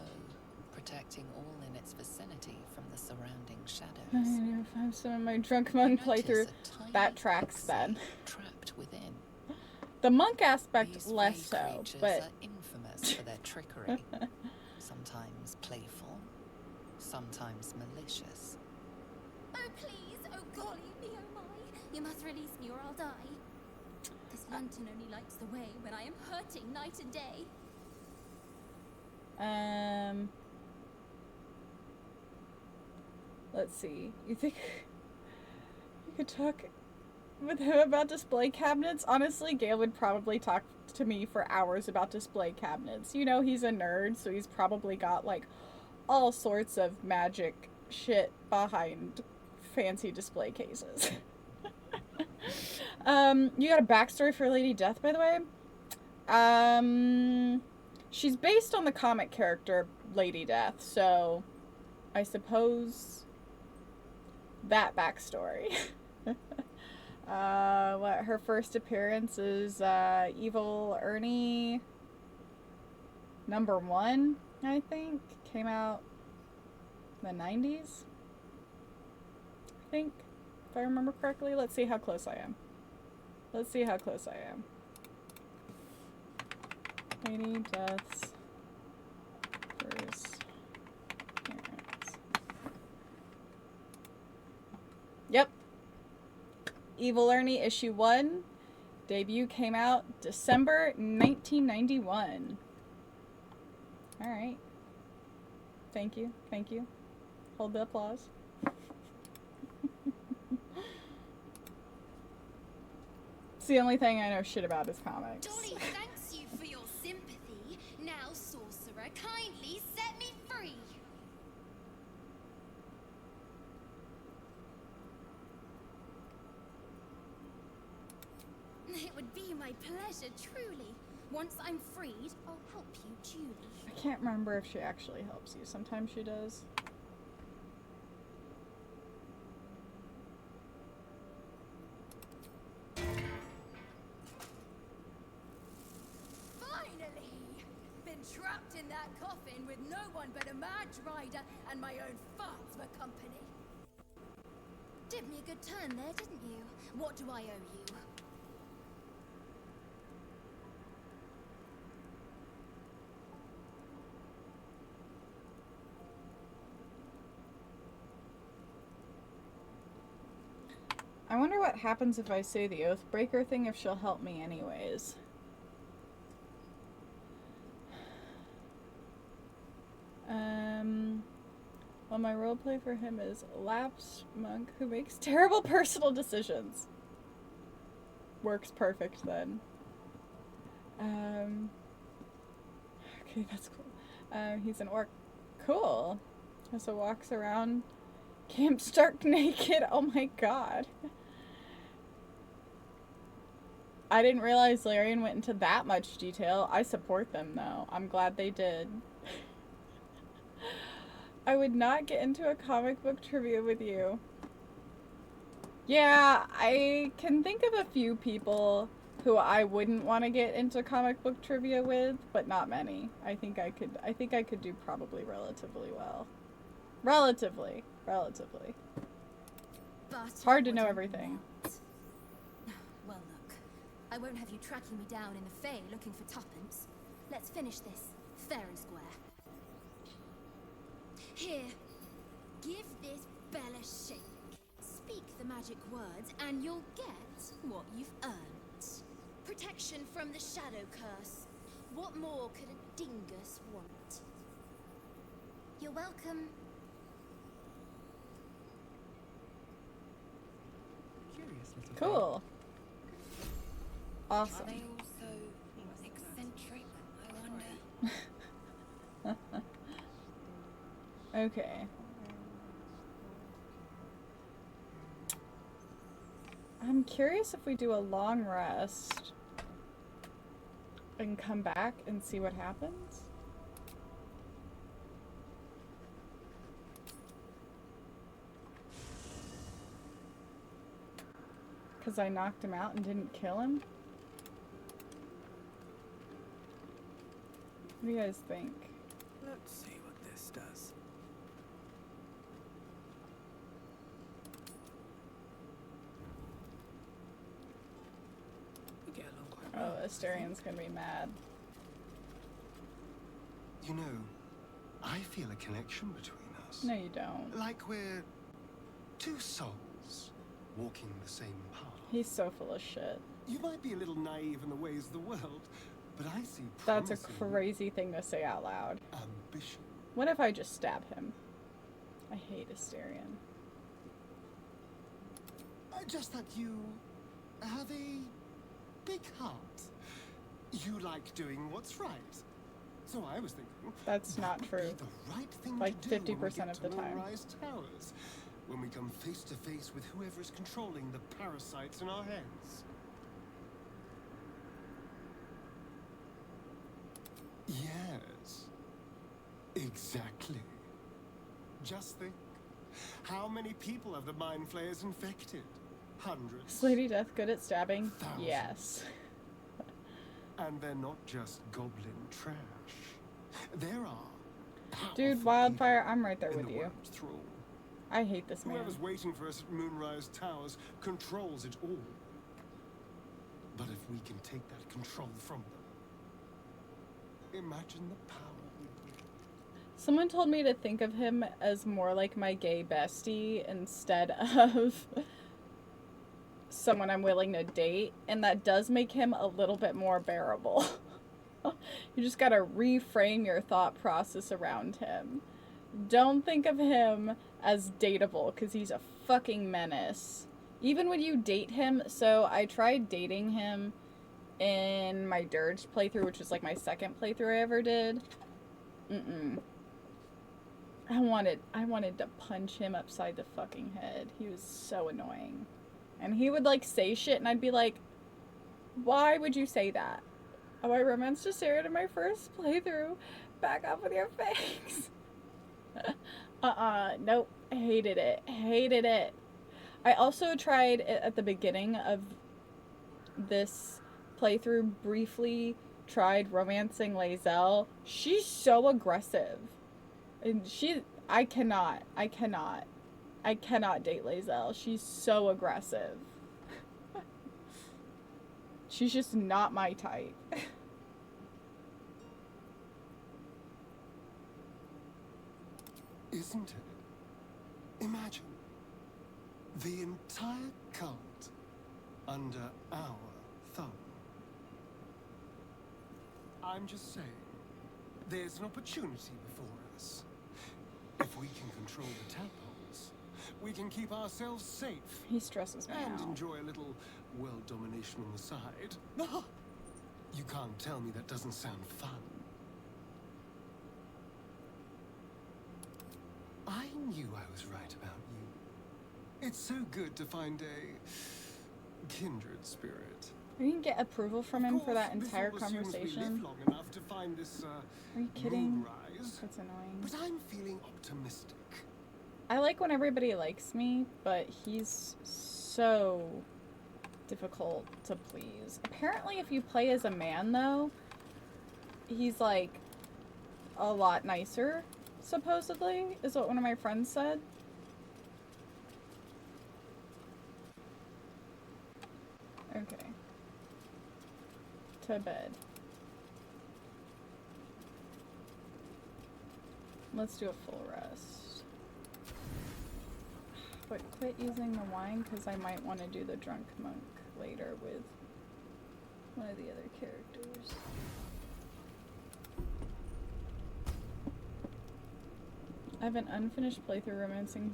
protecting all in its vicinity from the surrounding shadows. I know if I'm some of my drunk monk playthrough. That tracks then. Trapped within. The monk aspect These less fey so, creatures but are infamous for their trickery. Sometimes playful, sometimes malicious. Oh, please! Oh, golly me, oh my! You must release me or I'll die. This lantern only lights the way when I am hurting night and day. Let's see. You think you could talk with him about display cabinets? Honestly, Gale would probably talk to me for hours about display cabinets. You know, he's a nerd, so he's probably got like all sorts of magic shit behind fancy display cases. You got a backstory for Lady Death, by the way? She's based on the comic character Lady Death, so I suppose that backstory. What her first appearance is Evil Ernie #1, I think. Came out in the 90s. I think, if I remember correctly. Let's see how close I am. Let's see how close I am. Lady Death's first appearance. Yep. Evil Ernie issue 1. Debut came out December 1991. Alright. Thank you. Thank you. Hold the applause. It's the only thing I know shit about is comics. Dolly thanks you for your sympathy. Now, sorcerer, kindly set me free. It would be my pleasure, truly. Once I'm freed, I'll help you duly. I can't remember if she actually helps you. Sometimes she does. Finally! Been trapped in that coffin with no one but a mad rider and my own farts for company. Did me a good turn there, didn't you? What do I owe you? I wonder what happens if I say the Oathbreaker thing, if she'll help me anyways. Well, my roleplay for him is lapsed monk who makes terrible personal decisions. Works perfect then. Okay, that's cool. He's an orc. Cool. So walks around Camp Stark naked. Oh my god. I didn't realize Larian went into that much detail. I support them though. I'm glad they did. I would not get into a comic book trivia with you. Yeah, I can think of a few people who I wouldn't want to get into comic book trivia with, but not many. I think I could do probably relatively well. Relatively. It's hard to know everything. Well, look. I won't have you tracking me down in the Fae looking for tuppence. Let's finish this fair and square. Here, give this bell a shake. Speak the magic words and you'll get what you've earned. Protection from the shadow curse. What more could a dingus want? You're welcome. Curious little Cool. Awesome. Are they also eccentric, I wonder? Okay. I'm curious if we do a long rest and come back and see what happens. Because I knocked him out and didn't kill him? What do you guys think? Let's see what this does. We get along quite well. Oh, Asterian's gonna be mad. You know, I feel a connection between us. No, you don't. Like we're two souls walking the same path. He's so full of shit. You might be a little naive in the ways of the world, but I see That's a promise in crazy thing to say out loud. ambition. What if I just stab him? I hate Asterian. Just that you have a big heart. You like doing what's right. So I was thinking That's not true. the right thing Like to do 50% of the time. Rise Towers, when we come face to face with whoever is controlling the parasites in our heads. Exactly. Just think, how many people have the Mind Flayers infected? Hundreds. Is Lady Death good at stabbing? Thousands. Yes. And they're not just goblin trash. There are Dude, Wildfire, I'm right there in with the you. world's thrall. I hate this man. Whoever's waiting for us at Moonrise Towers controls it all. But if we can take that control from them, imagine the power we wield. Someone told me to think of him as more like my gay bestie instead of someone I'm willing to date, and that does make him a little bit more bearable. You just gotta reframe your thought process around him. Don't think of him as dateable, because he's a fucking menace. Even when you date him, so I tried dating him in my Dirge playthrough, which was like my second playthrough I ever did. I wanted to punch him upside the fucking head. He was so annoying. And he would like say shit and I'd be like, why would you say that? Oh, I romanced a Sarah in my first playthrough. Back off with your face. Nope. Hated it. Hated it. I also tried at the beginning of this playthrough, briefly tried romancing Lae'zel. She's so aggressive. And I cannot date Lae'zel. She's so aggressive. She's just not my type. Isn't it? Imagine the entire cult under our thumb. I'm just saying, there's an opportunity before us. If we can control the tadpoles, we can keep ourselves safe. He stresses me and out. enjoy a little world domination on the side. You can't tell me that doesn't sound fun. I knew I was right about you. It's so good to find a kindred spirit. We didn't get approval from him for that This entire all assumes we conversation. live long enough to find this, Are you kidding? moonrise. That's annoying. But I'm feeling optimistic. I like when everybody likes me, but he's so difficult to please. Apparently, if you play as a man, though, he's like a lot nicer, supposedly, is what one of my friends said. Okay. To bed. Let's do a full rest. But quit using the wine because I might want to do the drunk monk later with one of the other characters. I have an unfinished playthrough romancing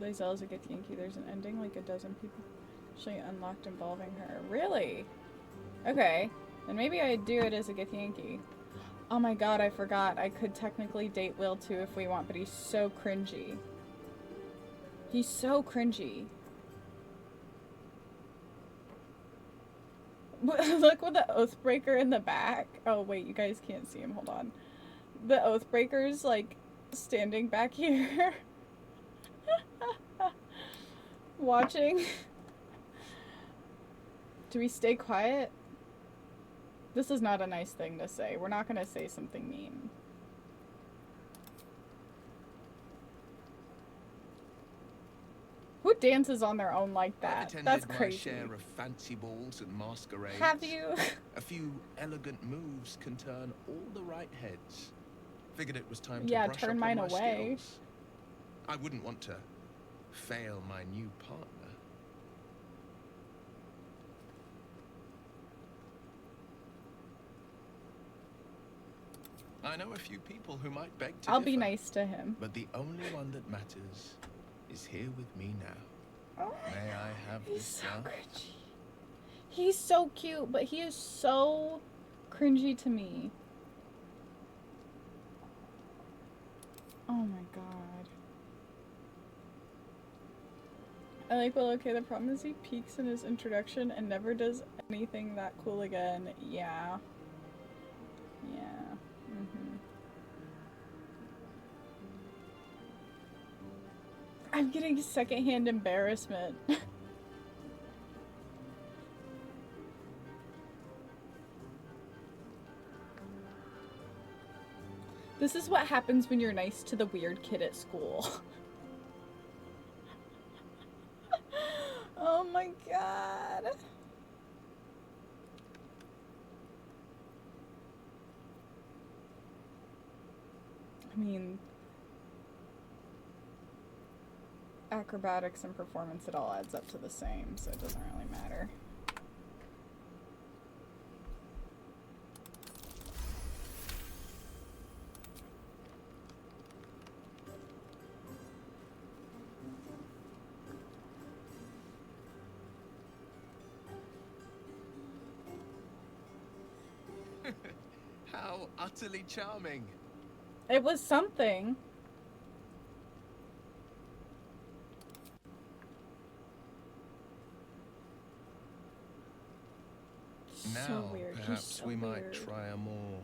Lae'zel as a Githyanki. There's an ending like a dozen people actually unlocked involving her. Really? Okay. Then maybe I'd do it as a Githyanki. Oh my god, I forgot. I could technically date Will too if we want, but he's so cringy. He's so cringy. Look with the Oathbreaker in the back. Oh wait, you guys can't see him. Hold on. The Oathbreaker's like standing back here. Watching. Do we stay quiet? This is not a nice thing to say. We're not gonna say something mean. Who dances on their own like that? That's crazy. My share of fancy balls and masquerades. Have you? A few elegant moves can turn all the right heads. Figured it was time to Yeah, brush turn up on mine my away. skills. I wouldn't want to fail my new partner. I know a few people who might beg to I'll be differ, nice to him. but the only one that matters is here with me now. Oh, May I have he's this so gun? cringy. He's so cute, but he is so cringy to me. Oh my god. I like Will, okay, the problem is he peaks in his introduction and never does anything that cool again. Yeah. Yeah. I'm getting secondhand embarrassment. This is what happens when you're nice to the weird kid at school. Oh my god. I mean, acrobatics and performance, it all adds up to the same, so it doesn't really matter. How utterly charming. It was something. Now, So weird. He's perhaps so we might weird. try a more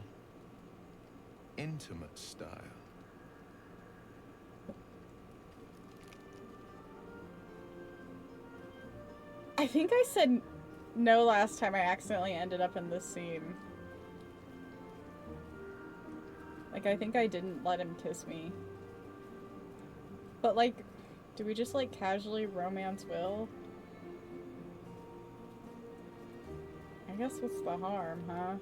intimate style. I think I said no last time I accidentally ended up in this scene. Like, I think I didn't let him kiss me. But, like, do we just, like, casually romance Will? I guess what's the harm, huh?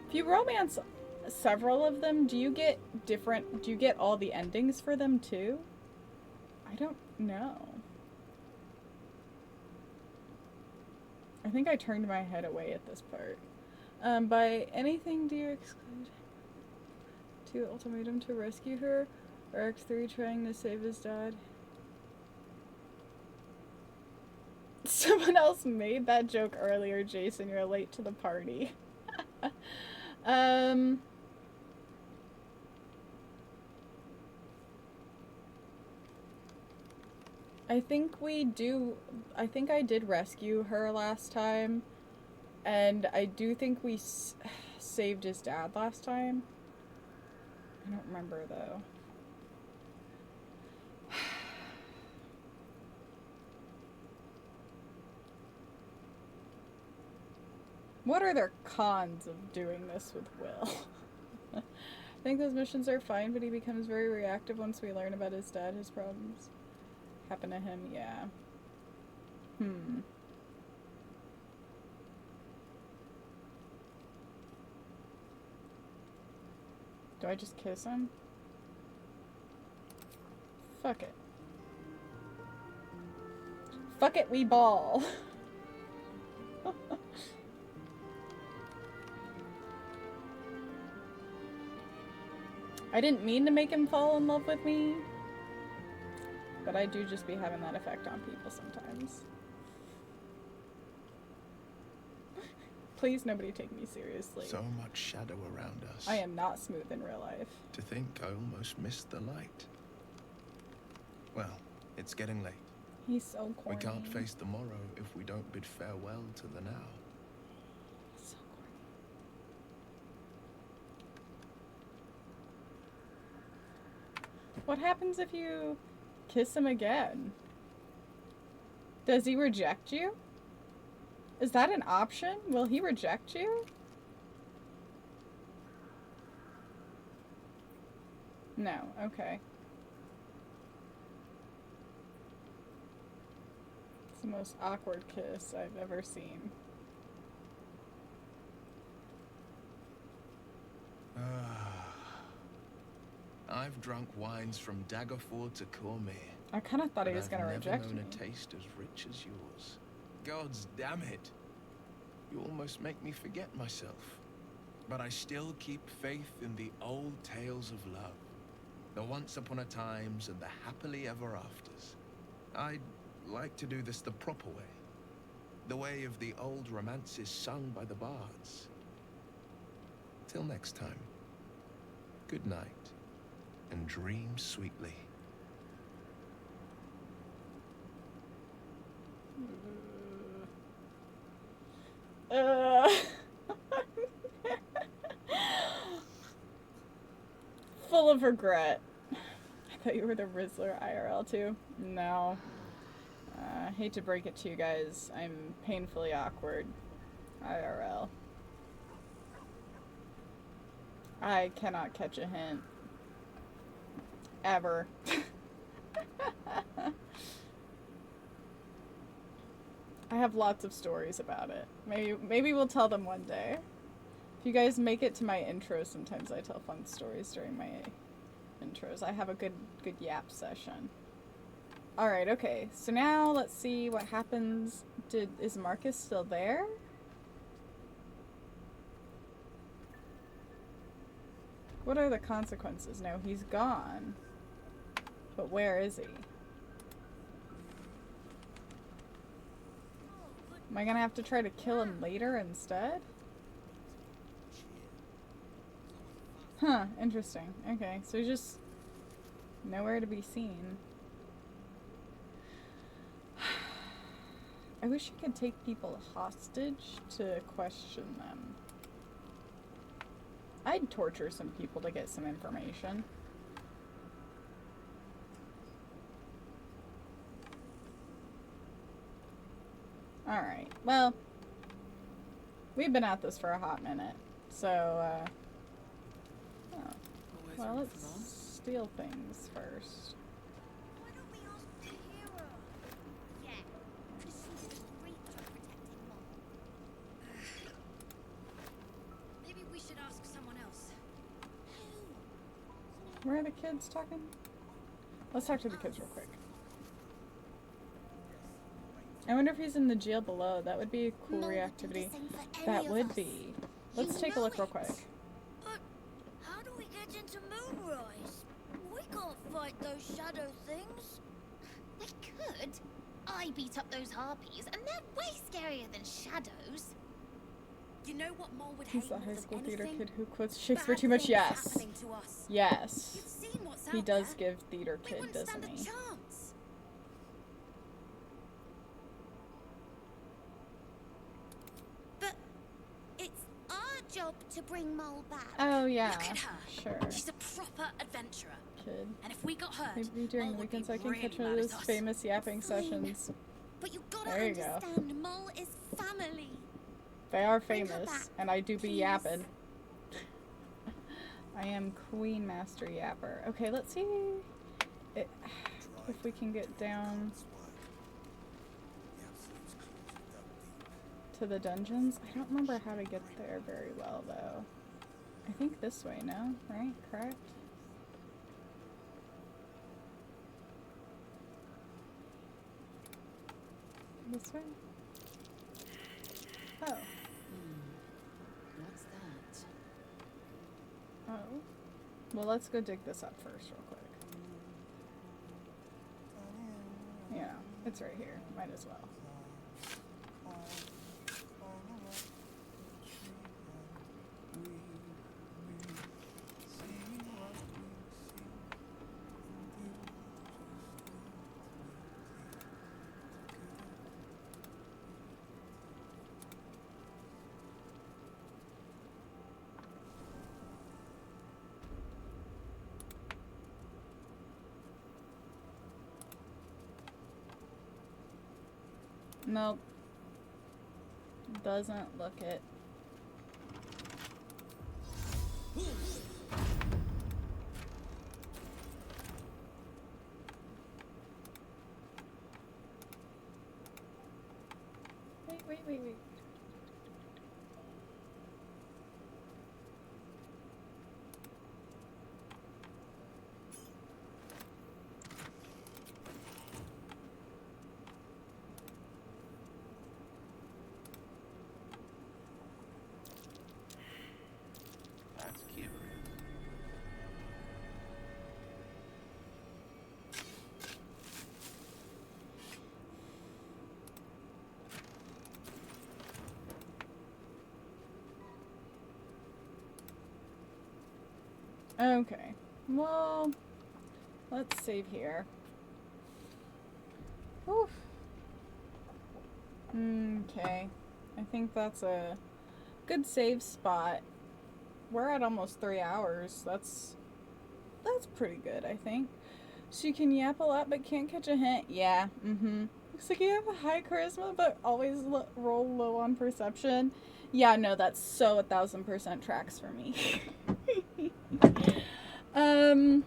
If you romance several of them, do you get all the endings for them too? I don't know. I think I turned my head away at this part. By anything do you exclude 2 ultimatum to rescue her, or Act 3 trying to save his dad? Someone else made that joke earlier, Jason. You're late to the party. I think we do. I think I did rescue her last time. And I do think we saved his dad last time. I don't remember, though. What are their cons of doing this with Will? I think those missions are fine, but he becomes very reactive once we learn about his dad. His problems happen to him, yeah. Do I just kiss him? Fuck it. Fuck it, we ball. I didn't mean to make him fall in love with me, but I do just be having that effect on people sometimes. Please, nobody take me seriously. So much shadow around us. I am not smooth in real life. To think I almost missed the light. Well, it's getting late. He's so corny. We can't face the morrow if we don't bid farewell to the now. So corny. What happens if you kiss him again? Does he reject you? Is that an option? Will he reject you? No, okay. It's the most awkward kiss I've ever seen. I've drunk wines from Daggerford to Cormier. I kind of thought he was going to reject me. I've never known a taste as rich as yours. Gods damn it. You almost make me forget myself. But I still keep faith in the old tales of love. The once upon a times and the happily ever afters. I'd like to do this the proper way. The way of the old romances sung by the bards. Till next time. Good night. And dream sweetly. Full of regret. thought you were the Rizzler IRL too. No. Hate to break it to you guys. I'm painfully awkward IRL. I cannot catch a hint. Ever. I have lots of stories about it. Maybe we'll tell them one day. If you guys make it to my intro, sometimes I tell fun stories during my intros. I have a good yap session. Alright, okay. So now let's see what happens. Is Marcus still there? What are the consequences? No, he's gone. But where is he? Am I gonna have to try to kill him later instead? Huh, interesting. Okay, so he's just nowhere to be seen. I wish I could take people hostage to question them. I'd torture some people to get some information. Alright, well, we've been at this for a hot minute, so, oh. Well, let's steal things first. Why don't we ask Tahira? Yeah, because she's in the breach of protecting Mom. Maybe we should ask someone else. Where are the kids talking? Let's talk to the kids real quick. I wonder if he's in the jail below. That would be a cool reactivity. That would be. Let's take a look real quick. But how do we get into Moonrise? We can't fight those shadow things. We could. I beat up those harpies, and they're way scarier than shadows. You know what Mole would hate He's the more high than school theater anything? kid who quotes Shakespeare Bad too much. things Yes. happening to us. Yes. You've seen what's He out does there. give theater We kid, wouldn't doesn't stand a he? chance. But it's our job to bring Mole back. Oh yeah. Look at her. Sure. She's a proper adventurer. Kid. And if we got hurt, Maybe during Mole the would be weekends I can really catch one of mad at those us. famous yapping Fine. sessions. But you gotta There you go. understand, Mole is family. They are Bring her famous, back, and I do be please. yapping. I am Queen Master Yapper. Okay, let's see if we can get down to the dungeons. I don't remember how to get there very well, though. I think this way, no? Right? Correct? This way? Oh. What's that? Oh. Well, let's go dig this up first real quick. Yeah, it's right here. Might as well. Nope. Doesn't look it. Wait. That's curious. Okay. Well, let's save here. Oof. Okay. I think that's a good save spot. We're at almost 3 hours. That's pretty good, I think. So you can yap a lot but can't catch a hint? Yeah, Looks like you have a high charisma but always roll low on perception. Yeah, no, that's so 1000% tracks for me. And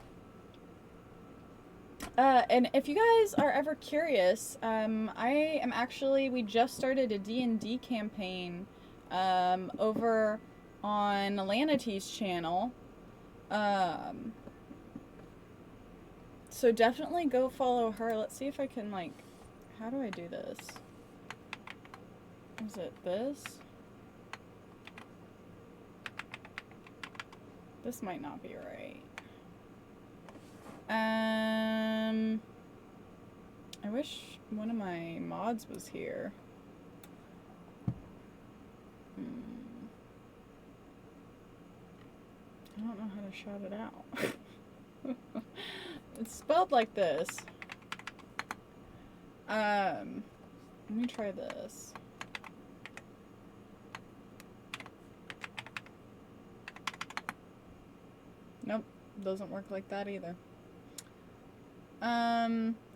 if you guys are ever curious, we just started a D&D campaign, over on Lanity's channel. So definitely go follow her. Let's see if I can, like, how do I do this? Is it this? This might not be right. I wish one of my mods was here. I don't know how to shout it out. It's spelled like this. Let me try this. Nope, doesn't work like that either.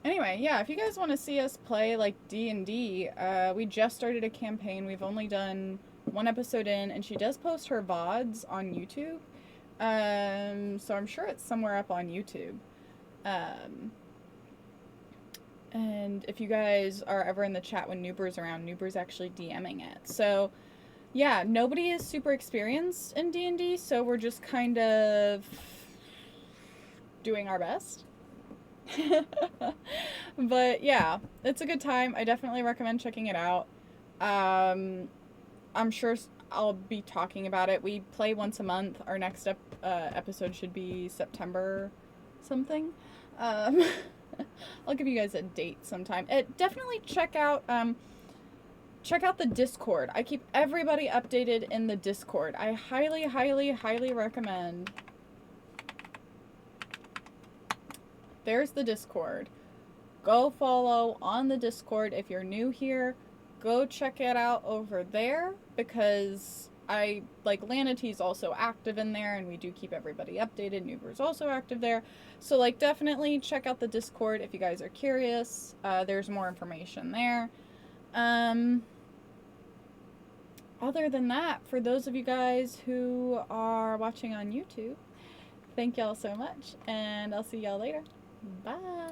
Anyway, yeah, if you guys want to see us play, like, D&D, we just started a campaign. We've only done one episode in, and she does post her VODs on YouTube. So I'm sure it's somewhere up on YouTube. And if you guys are ever in the chat when Noober's around, Noober's actually DMing it. So, yeah, nobody is super experienced in D&D, so we're just kind of doing our best. But yeah, it's a good time. I definitely recommend checking it out. I'm sure I'll be talking about it. We play once a month. Our next episode should be September something. I'll give you guys a date sometime. Definitely check out the Discord. I keep everybody updated in the Discord. I highly, highly, highly recommend. There's the Discord. Go follow on the Discord. If you're new here, go check it out over there, because Lanity's also active in there, and we do keep everybody updated. Noober's also active there. So, like, definitely check out the Discord if you guys are curious. There's more information there. Other than that, for those of you guys who are watching on YouTube, thank y'all so much, and I'll see y'all later. Bye.